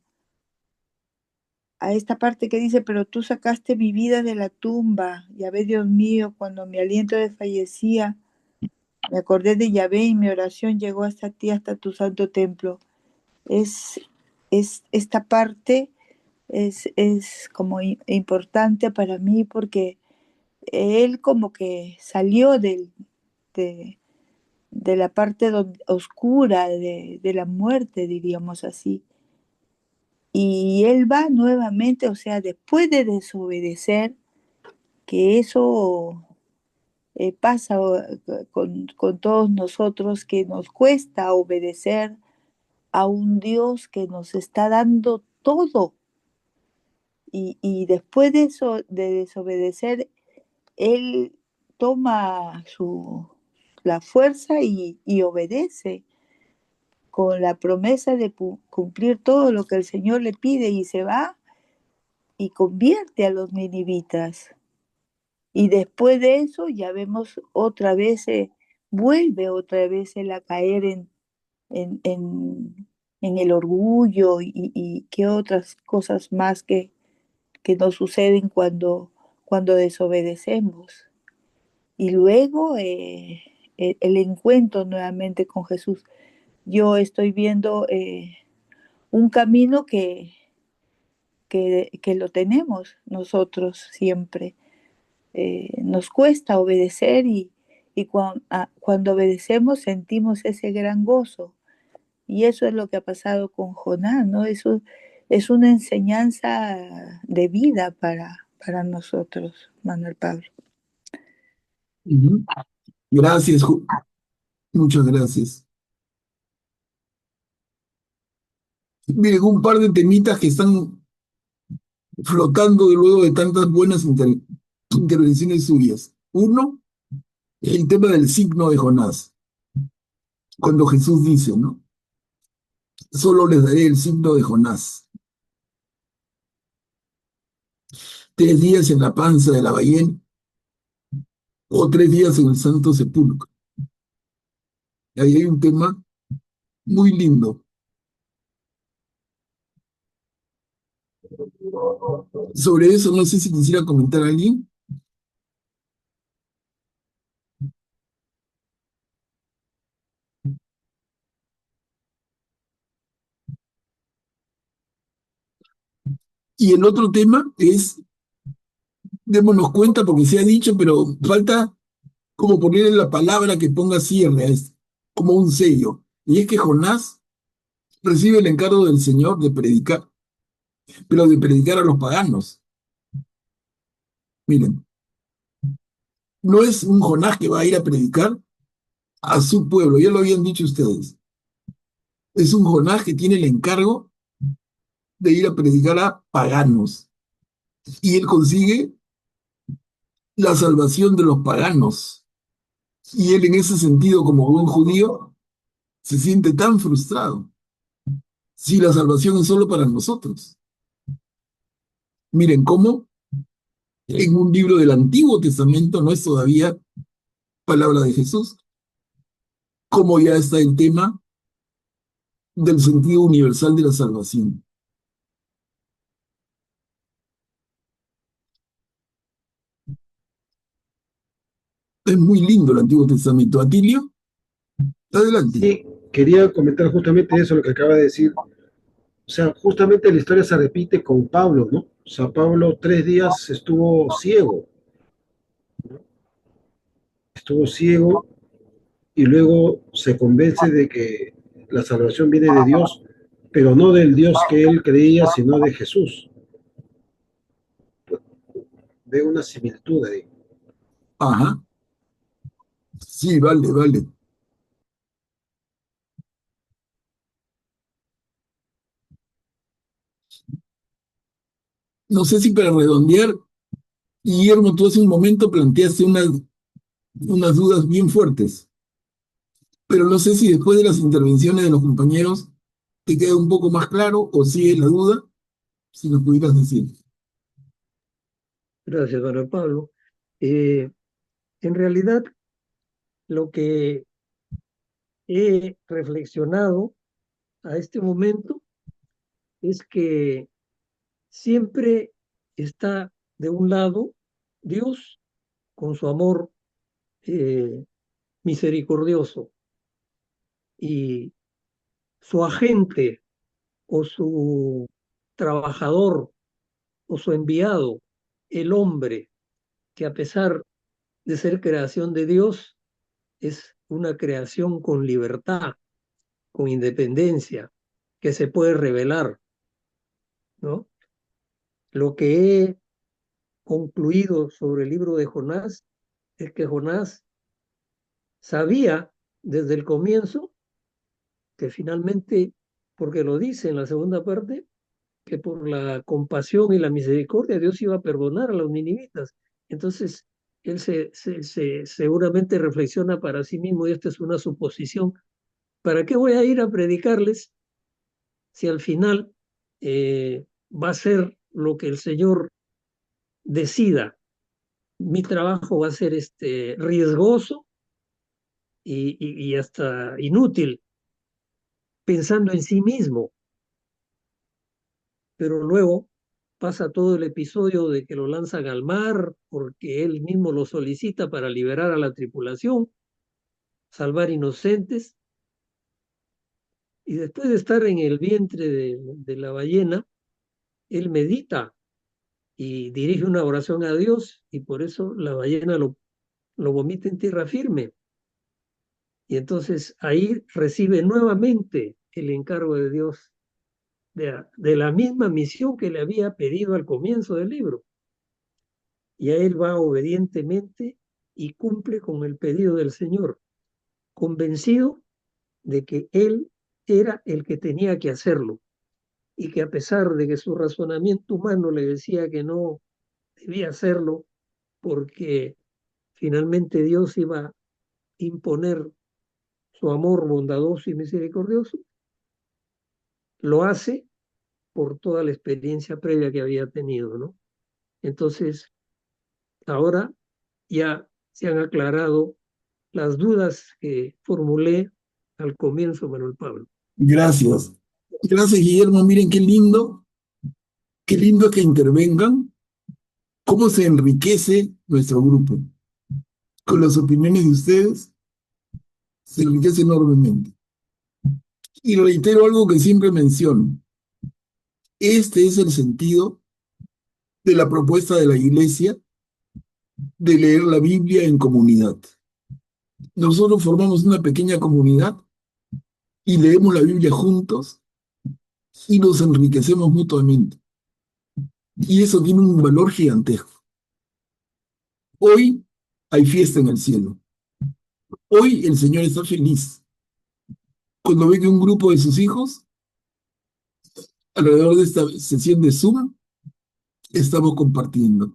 esta parte que dice, pero tú sacaste mi vida de la tumba. Yahvé, Dios mío, cuando mi aliento desfallecía, me acordé de Yahvé y mi oración llegó hasta ti, hasta tu santo templo. Es esta parte es como importante para mí porque él como que salió de la parte oscura de la muerte, diríamos así. Y él va nuevamente, o sea, después de desobedecer, que eso pasa con todos nosotros, que nos cuesta obedecer a un Dios que nos está dando todo. Y después de eso, de desobedecer, él toma la fuerza y obedece con la promesa de cumplir todo lo que el Señor le pide, y se va y convierte a los ninivitas. Y después de eso ya vemos otra vez, vuelve otra vez él a caer en, en, en el orgullo y qué otras cosas más que nos suceden cuando desobedecemos. Y luego el encuentro nuevamente con Jesús. Yo estoy viendo un camino que lo tenemos nosotros siempre. Nos cuesta obedecer y cuando obedecemos sentimos ese gran gozo. Y eso es lo que ha pasado con Jonás, ¿no? Eso es una enseñanza de vida para nosotros, Manuel Pablo. Gracias, muchas gracias. Miren, un par de temitas que están flotando luego de tantas buenas intervenciones suyas. Uno, el tema del signo de Jonás. Cuando Jesús dice, ¿no? Solo les daré el signo de Jonás. 3 días en la panza de la ballena o 3 días en el santo sepulcro. Ahí hay un tema muy lindo. Sobre eso, no sé si quisiera comentar alguien. Y el otro tema es, démonos cuenta porque se ha dicho, pero falta como ponerle la palabra que ponga cierre a esto, como un sello. Y es que Jonás recibe el encargo del Señor de predicar, pero de predicar a los paganos. Miren, no es un Jonás que va a ir a predicar a su pueblo, ya lo habían dicho ustedes. Es un Jonás que tiene el encargo de ir a predicar a paganos. Y él consigue la salvación de los paganos. Y él en ese sentido, como buen judío, se siente tan frustrado si la salvación es solo para nosotros. Miren cómo en un libro del Antiguo Testamento, no es todavía palabra de Jesús, cómo ya está el tema del sentido universal de la salvación. Es muy lindo el Antiguo Testamento. Atilio, adelante. Sí, quería comentar justamente eso, lo que acaba de decir. O sea, justamente la historia se repite con Pablo, ¿no? O sea, Pablo 3 días estuvo ciego, y luego se convence de que la salvación viene de Dios, pero no del Dios que él creía, sino de Jesús. Ve una similitud ahí. Ajá. Sí, vale, vale. No sé si para redondear, Guillermo, tú hace un momento planteaste unas dudas bien fuertes, pero no sé si después de las intervenciones de los compañeros te queda un poco más claro o sigue la duda, si nos pudieras decir. Gracias, Manuel Pablo. En realidad, lo que he reflexionado a este momento es que siempre está de un lado Dios con su amor misericordioso, y su agente o su trabajador o su enviado, el hombre, que a pesar de ser creación de Dios, es una creación con libertad, con independencia, que se puede revelar, ¿no? Lo que he concluido sobre el libro de Jonás es que Jonás sabía desde el comienzo que finalmente, porque lo dice en la segunda parte, que por la compasión y la misericordia Dios iba a perdonar a los ninivitas. Entonces, él seguramente reflexiona para sí mismo, y esta es una suposición, ¿para qué voy a ir a predicarles si al final va a ser lo que el Señor decida? Mi trabajo va a ser riesgoso y hasta inútil, pensando en sí mismo. Pero luego pasa todo el episodio de que lo lanzan al mar porque él mismo lo solicita para liberar a la tripulación, salvar inocentes, y después de estar en el vientre de la ballena, él medita y dirige una oración a Dios, y por eso la ballena lo vomita en tierra firme. Y entonces ahí recibe nuevamente el encargo de Dios de la misma misión que le había pedido al comienzo del libro. Y a él va obedientemente y cumple con el pedido del Señor, convencido de que él era el que tenía que hacerlo, y que a pesar de que su razonamiento humano le decía que no debía hacerlo, porque finalmente Dios iba a imponer su amor bondadoso y misericordioso, lo hace por toda la experiencia previa que había tenido, ¿no? Entonces, ahora ya se han aclarado las dudas que formulé al comienzo, Manuel Pablo. Gracias. Gracias, Guillermo. Miren qué lindo que intervengan, cómo se enriquece nuestro grupo. Con las opiniones de ustedes, se enriquece enormemente. Y reitero algo que siempre menciono. Este es el sentido de la propuesta de la Iglesia de leer la Biblia en comunidad. Nosotros formamos una pequeña comunidad y leemos la Biblia juntos y nos enriquecemos mutuamente. Y eso tiene un valor gigantesco. Hoy hay fiesta en el cielo. Hoy el Señor está feliz cuando ve que un grupo de sus hijos, alrededor de esta sesión de Zoom, estamos compartiendo.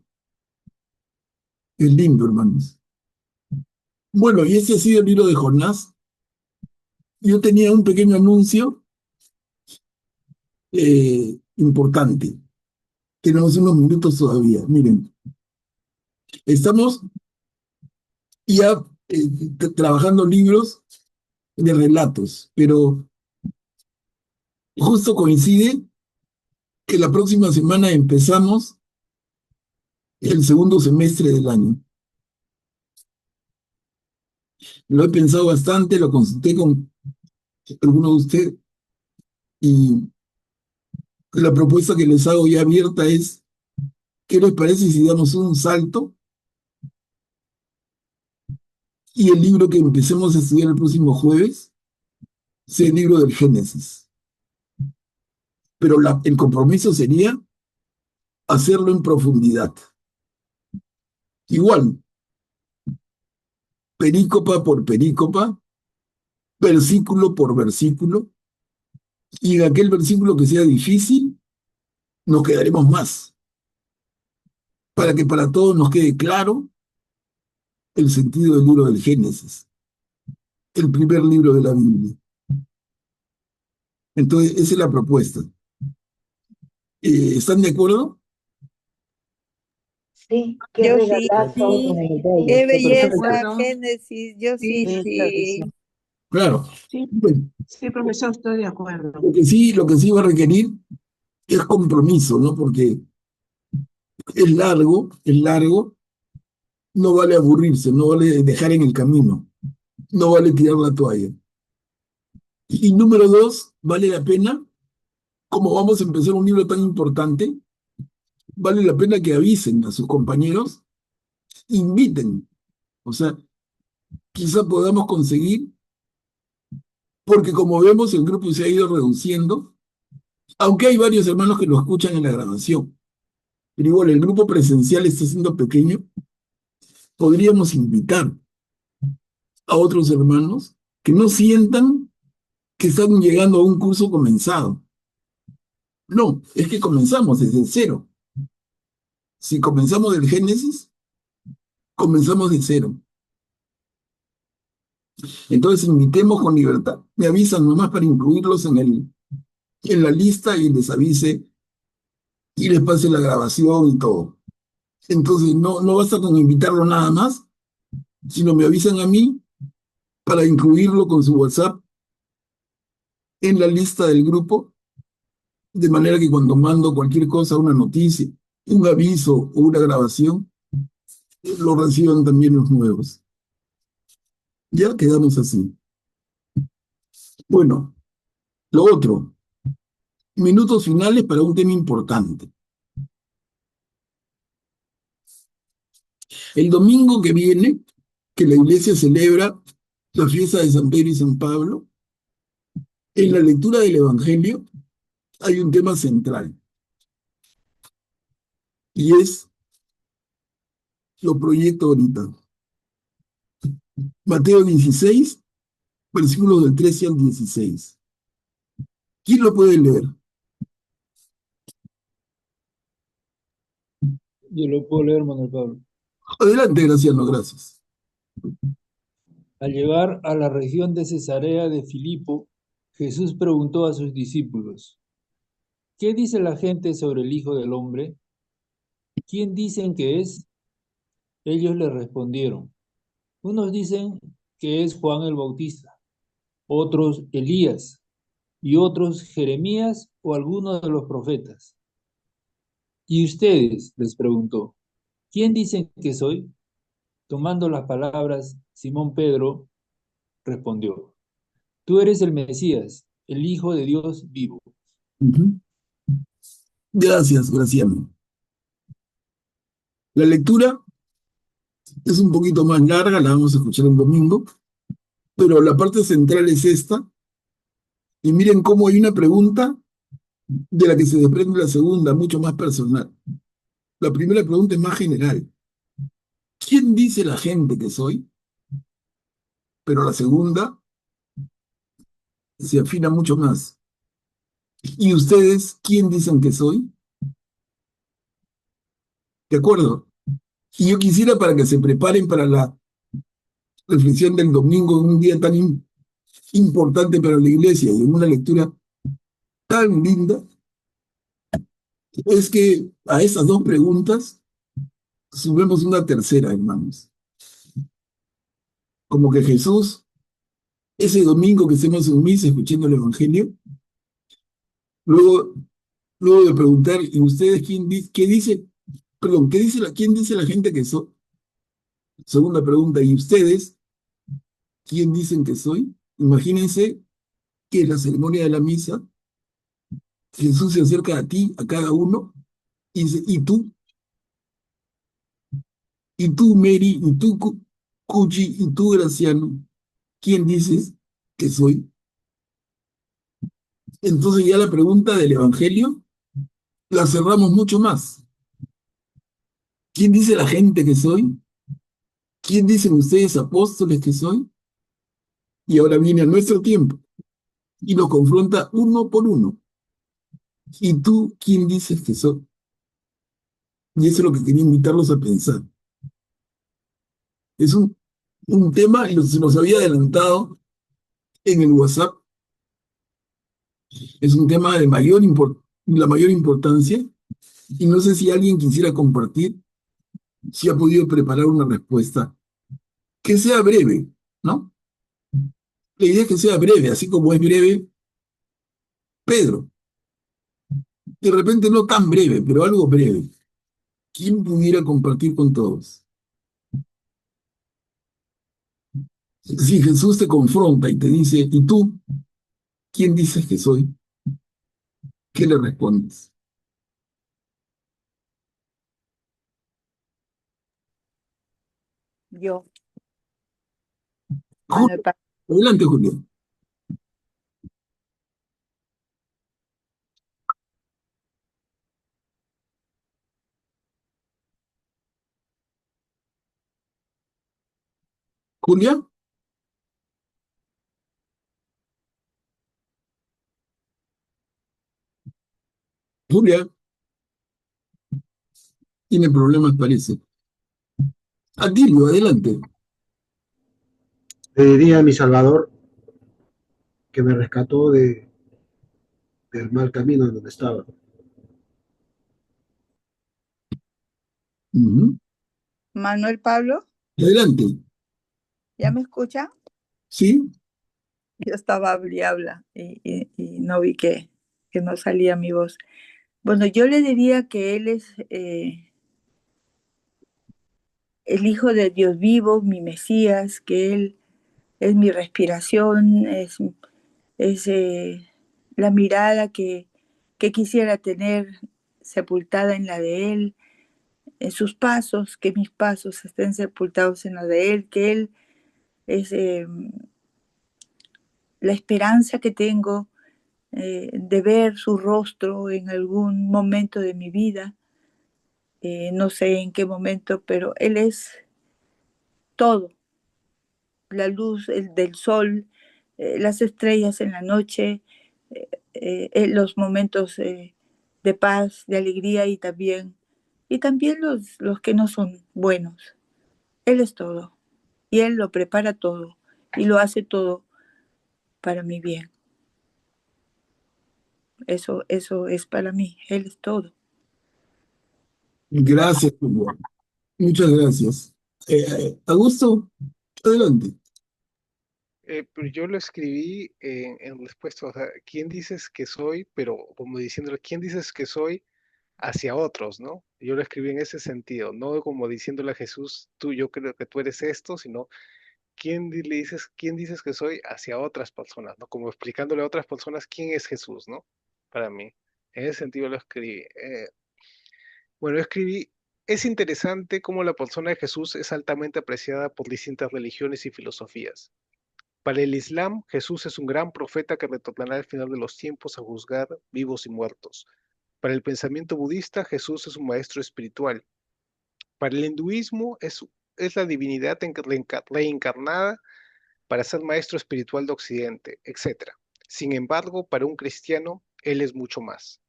Es lindo, hermanos. Bueno, y ese ha sido el libro de Jonás. Yo tenía un pequeño anuncio importante. Tenemos unos minutos todavía. Miren, estamos ya trabajando libros de relatos, pero justo coincide que la próxima semana empezamos el segundo semestre del año. Lo he pensado bastante, lo consulté con algunos de ustedes y la propuesta que les hago ya abierta es, ¿qué les parece si damos un salto y el libro que empecemos a estudiar el próximo jueves sea el libro del Génesis? Pero el compromiso sería hacerlo en profundidad. Igual, perícopa por perícopa, versículo por versículo, y en aquel versículo que sea difícil, nos quedaremos más, para que para todos nos quede claro el sentido del libro del Génesis, el primer libro de la Biblia. Entonces, esa es la propuesta. ¿Están de acuerdo? Sí, qué Yo sí, regalazo sí. tan Qué bello, qué belleza, precioso. Génesis. Yo sí. Claro que sí. Claro. Sí, Bueno, sí, profesor, estoy de acuerdo. lo que sí va a requerir es compromiso, ¿no? Porque es largo, no vale aburrirse, no vale dejar en el camino, no vale tirar la toalla. Y número dos, vale la pena, como vamos a empezar un libro tan importante, vale la pena que avisen a sus compañeros, inviten. O sea, quizá podamos conseguir, porque como vemos el grupo se ha ido reduciendo, aunque hay varios hermanos que lo escuchan en la grabación, pero igual el grupo presencial está siendo pequeño, podríamos invitar a otros hermanos que no sientan que están llegando a un curso comenzado. No, es que comenzamos desde cero. Si comenzamos del Génesis, comenzamos de cero. Entonces invitemos con libertad. Me avisan nomás para incluirlos en la lista y les avise y les pase la grabación y todo. Entonces no basta con invitarlo nada más, sino me avisan a mí para incluirlo con su WhatsApp en la lista del grupo, de manera que cuando mando cualquier cosa, una noticia, un aviso o una grabación, lo reciban también los nuevos. Ya quedamos así. Bueno, lo otro, minutos finales para un tema importante. El domingo que viene, que la iglesia celebra la fiesta de San Pedro y San Pablo, en la lectura del Evangelio hay un tema central y es, lo proyecto ahorita, Mateo 16, versículos del 13 al 16. ¿Quién lo puede leer? Yo lo puedo leer, Manuel Pablo. Adelante, Graciano, gracias. Al llegar a la región de Cesarea de Filipo, Jesús preguntó a sus discípulos, ¿qué dice la gente sobre el Hijo del Hombre? ¿Quién dicen que es? Ellos le respondieron, unos dicen que es Juan el Bautista, otros Elías, y otros Jeremías o alguno de los profetas. ¿Y ustedes? Les preguntó, ¿quién dicen que soy? Tomando las palabras, Simón Pedro respondió, tú eres el Mesías, el Hijo de Dios vivo. Gracias, Graciano. La lectura es un poquito más larga, la vamos a escuchar el domingo, pero la parte central es esta. Y miren cómo hay una pregunta de la que se desprende la segunda, mucho más personal. La primera pregunta es más general. ¿Quién dice la gente que soy? Pero la segunda se afina mucho más. ¿Y ustedes quién dicen que soy? ¿De acuerdo? Y yo quisiera para que se preparen para la reflexión del domingo en un día tan importante para la iglesia y en una lectura tan linda, es que a esas dos preguntas sumemos una tercera, hermanos. Como que Jesús, ese domingo que estemos en misa escuchando el Evangelio, luego, luego de preguntar, ¿y ustedes qué dice? Perdón, ¿quién dice la gente que soy? Segunda pregunta, ¿y ustedes quién dicen que soy? Imagínense que en la ceremonia de la misa, Jesús se acerca a ti, a cada uno, y dice, y tú, Mary, y tú, Cuchi, y tú, Graciano, ¿quién dices que soy? Entonces ya la pregunta del Evangelio la cerramos mucho más. ¿Quién dice la gente que soy? ¿Quién dicen ustedes apóstoles que soy? Y ahora viene a nuestro tiempo y nos confronta uno por uno. ¿Y tú quién dices que soy? Y eso es lo que quería invitarlos a pensar. Es un tema, y se nos había adelantado en el WhatsApp, es un tema de la mayor importancia, y no sé si alguien quisiera compartir, si ha podido preparar una respuesta, que sea breve, ¿no? La idea es que sea breve, así como es breve Pedro. De repente no tan breve, pero algo breve. ¿Quién pudiera compartir con todos? Si Jesús te confronta y te dice, ¿y tú quién dices que soy? ¿Qué le respondes? Yo. Manuel Pablo. Adelante, Julia. Julia. Julia. Tiene problemas, parece. Atilio, adelante. Le diría a mi Salvador que me rescató del mal camino en donde estaba. Manuel Pablo, Adelante. ¿ya me escucha? ¿Sí? Yo estaba habla y habla y no vi que no salía mi voz. Bueno, yo le diría que él es el Hijo de Dios vivo, mi Mesías, que él es mi respiración, es la mirada que quisiera tener sepultada en la de él, en sus pasos, que mis pasos estén sepultados en la de él, que él es la esperanza que tengo de ver su rostro en algún momento de mi vida, no sé en qué momento, pero él es todo, la luz del sol, las estrellas en la noche, los momentos de paz, de alegría y también los que no son buenos. Él es todo y Él lo prepara todo y lo hace todo para mi bien. Eso es para mí, Él es todo. Gracias, Julia. Muchas gracias. Augusto, adelante. Pero yo lo escribí en respuesta, o sea, ¿quién dices que soy? Pero como diciéndole, ¿quién dices que soy hacia otros, ¿no? Yo lo escribí en ese sentido, no como diciéndole a Jesús, tú, yo creo que tú eres esto, sino quién dices que soy hacia otras personas, ¿no? Como explicándole a otras personas quién es Jesús, ¿no? Para mí. En ese sentido lo escribí. Bueno, escribí, es interesante cómo la persona de Jesús es altamente apreciada por distintas religiones y filosofías. Para el Islam, Jesús es un gran profeta que retornará al final de los tiempos a juzgar vivos y muertos. Para el pensamiento budista, Jesús es un maestro espiritual. Para el hinduismo, es la divinidad reencarnada para ser maestro espiritual de Occidente, etc. Sin embargo, para un cristiano, Él es mucho más.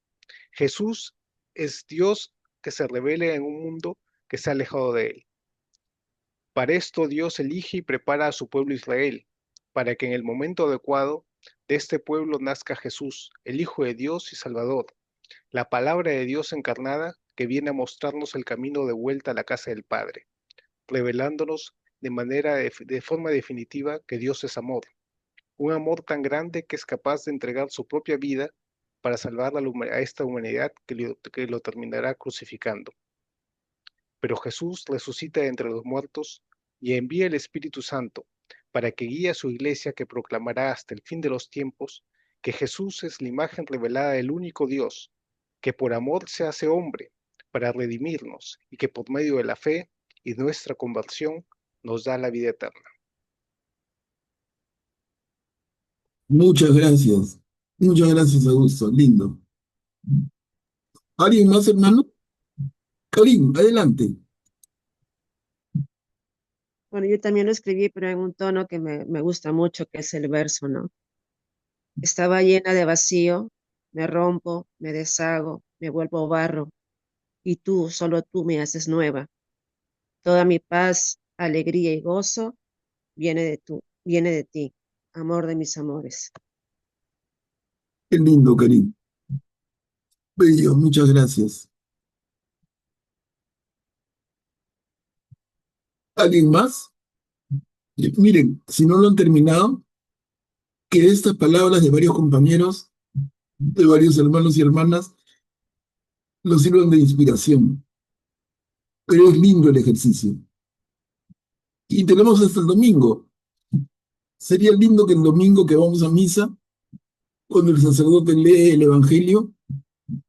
Jesús es Dios que se revela en un mundo que se ha alejado de Él. Para esto Dios elige y prepara a su pueblo Israel, para que en el momento adecuado de este pueblo nazca Jesús, el Hijo de Dios y Salvador, la palabra de Dios encarnada que viene a mostrarnos el camino de vuelta a la casa del Padre, revelándonos de forma definitiva que Dios es amor, un amor tan grande que es capaz de entregar su propia vida para salvar a esta humanidad que lo terminará crucificando. Pero Jesús resucita de entre los muertos y envía el Espíritu Santo para que guíe a su iglesia que proclamará hasta el fin de los tiempos que Jesús es la imagen revelada del único Dios, que por amor se hace hombre para redimirnos y que por medio de la fe y nuestra conversión nos da la vida eterna. Muchas gracias. Muchas gracias, Augusto. Lindo. ¿Alguien más, hermano? Karim, adelante. Bueno, yo también lo escribí, pero en un tono que me gusta mucho, que es el verso, ¿no? Estaba llena de vacío, me rompo, me deshago, me vuelvo barro, y tú, solo tú me haces nueva. Toda mi paz, alegría y gozo viene de ti, amor de mis amores. Qué lindo, Karim. Bello, muchas gracias. ¿Alguien más? Miren, si no lo han terminado, que estas palabras de varios compañeros, de varios hermanos y hermanas, nos sirvan de inspiración. Pero es lindo el ejercicio. Y tenemos hasta el domingo. Sería lindo que el domingo que vamos a misa, cuando el sacerdote lee el Evangelio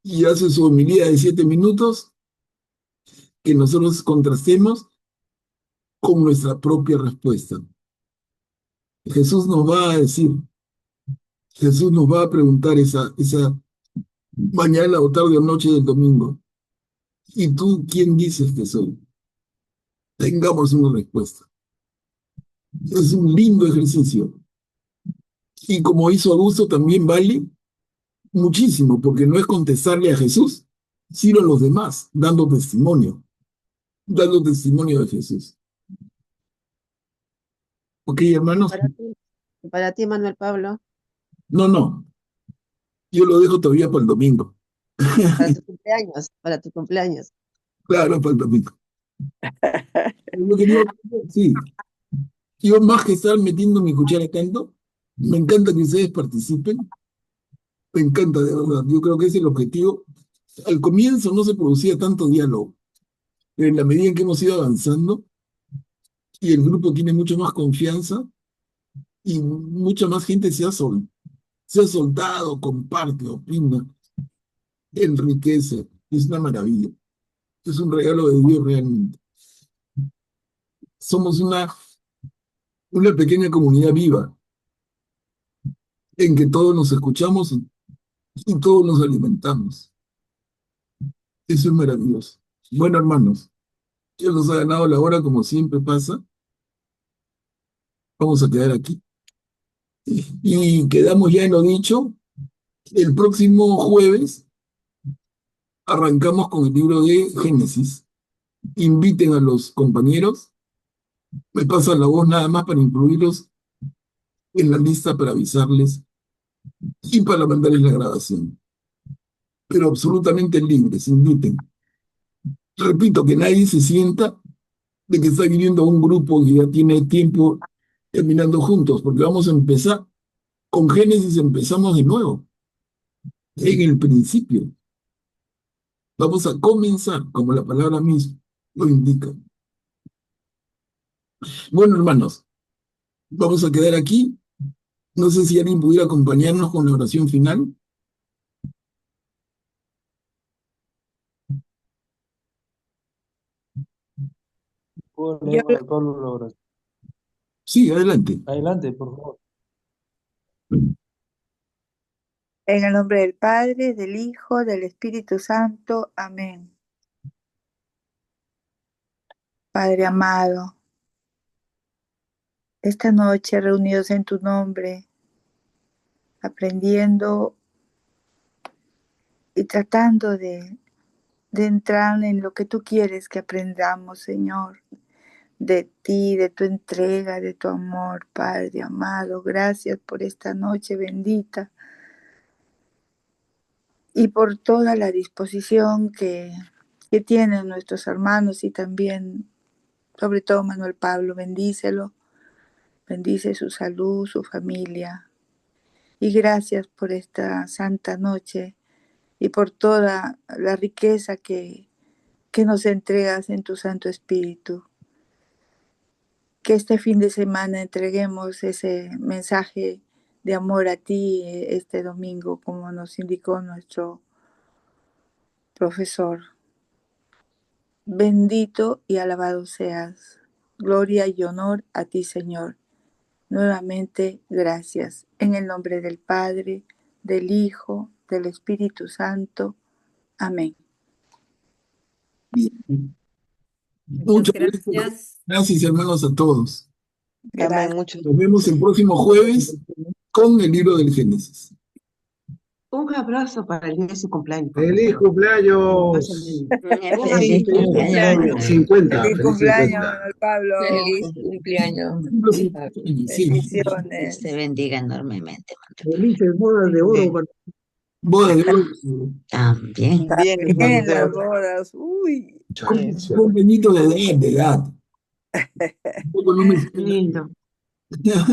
y hace su homilía de 7 minutos, que nosotros contrastemos con nuestra propia respuesta. Jesús nos va a decir, Jesús nos va a preguntar esa mañana o tarde o noche del domingo. ¿Y tú quién dices que soy? Tengamos una respuesta. Es un lindo ejercicio. Y como hizo Augusto, también vale muchísimo, porque no es contestarle a Jesús, sino a los demás, dando testimonio de Jesús. ¿Ok, hermanos? Para ti, Manuel Pablo, No, yo lo dejo todavía para el domingo. para tu cumpleaños. Claro, para el domingo. Sí, yo más que estar metiendo mi cuchara tanto, me encanta que ustedes participen, me encanta de verdad, yo creo que ese es el objetivo. Al comienzo no se producía tanto diálogo, pero en la medida en que hemos ido avanzando y el grupo tiene mucho más confianza y mucha más gente se ha soltado, comparte, opina, enriquece, es una maravilla, es un regalo de Dios realmente. Somos una pequeña comunidad viva en que todos nos escuchamos y todos nos alimentamos. Eso es maravilloso. Bueno, hermanos, ya nos ha ganado la hora como siempre pasa. Vamos a quedar aquí. Y quedamos ya en lo dicho. El próximo jueves arrancamos con el libro de Génesis. Inviten a los compañeros. Me pasan la voz nada más para incluirlos en la lista para avisarles y para mandarles la grabación. Pero absolutamente libres, inviten. Repito, que nadie se sienta de que está viviendo un grupo que ya tiene tiempo terminando juntos, porque vamos a empezar con Génesis, empezamos de nuevo, en el principio. Vamos a comenzar, como la palabra misma lo indica. Bueno, hermanos, vamos a quedar aquí. No sé si alguien pudiera acompañarnos con la oración final. ¿Puedo Yo leer, Manuel Pablo, la oración? Sí, adelante. Adelante, por favor. En el nombre del Padre, del Hijo, del Espíritu Santo. Amén. Padre amado, esta noche reunidos en tu nombre, aprendiendo y tratando de entrar en lo que tú quieres que aprendamos, Señor, de ti, de tu entrega, de tu amor, Padre amado. Gracias por esta noche bendita y por toda la disposición que tienen nuestros hermanos y también, sobre todo, Manuel Pablo. Bendícelo, bendice su salud, su familia. Y gracias por esta santa noche y por toda la riqueza que nos entregas en tu Santo Espíritu. Que este fin de semana entreguemos ese mensaje de amor a ti este domingo, como nos indicó nuestro profesor. Bendito y alabado seas. Gloria y honor a ti, Señor. Nuevamente, gracias. En el nombre del Padre, del Hijo, del Espíritu Santo. Amén. Muchas gracias. Gracias, hermanos, a todos. Amén, muchas Nos vemos el próximo jueves con el libro del Génesis. Un abrazo para el día de su cumpleaños. ¡Feliz cumpleaños! Feliz cumpleaños. 50, Feliz feliz cumpleaños, 50. Manuel Pablo. Feliz cumpleaños. Bendiciones. Te bendiga enormemente. Felices bodas de oro. Bodas de oro. También. Bien, las bodas. Uy. Un pequeñito de edad. Lindo. Dios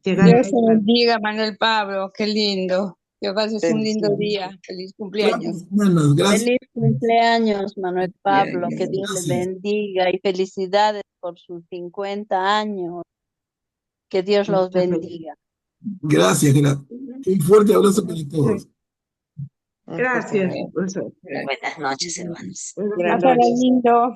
te bendiga, Manuel Pablo, qué lindo. Que pases un lindo día. Feliz cumpleaños. Feliz cumpleaños, Manuel Pablo. Que Dios le bendiga y felicidades por sus 50 años. Que Dios los bendiga. Gracias. Un fuerte abrazo para todos. Gracias. Buenas noches, hermanos. Buenas noches. Lindo.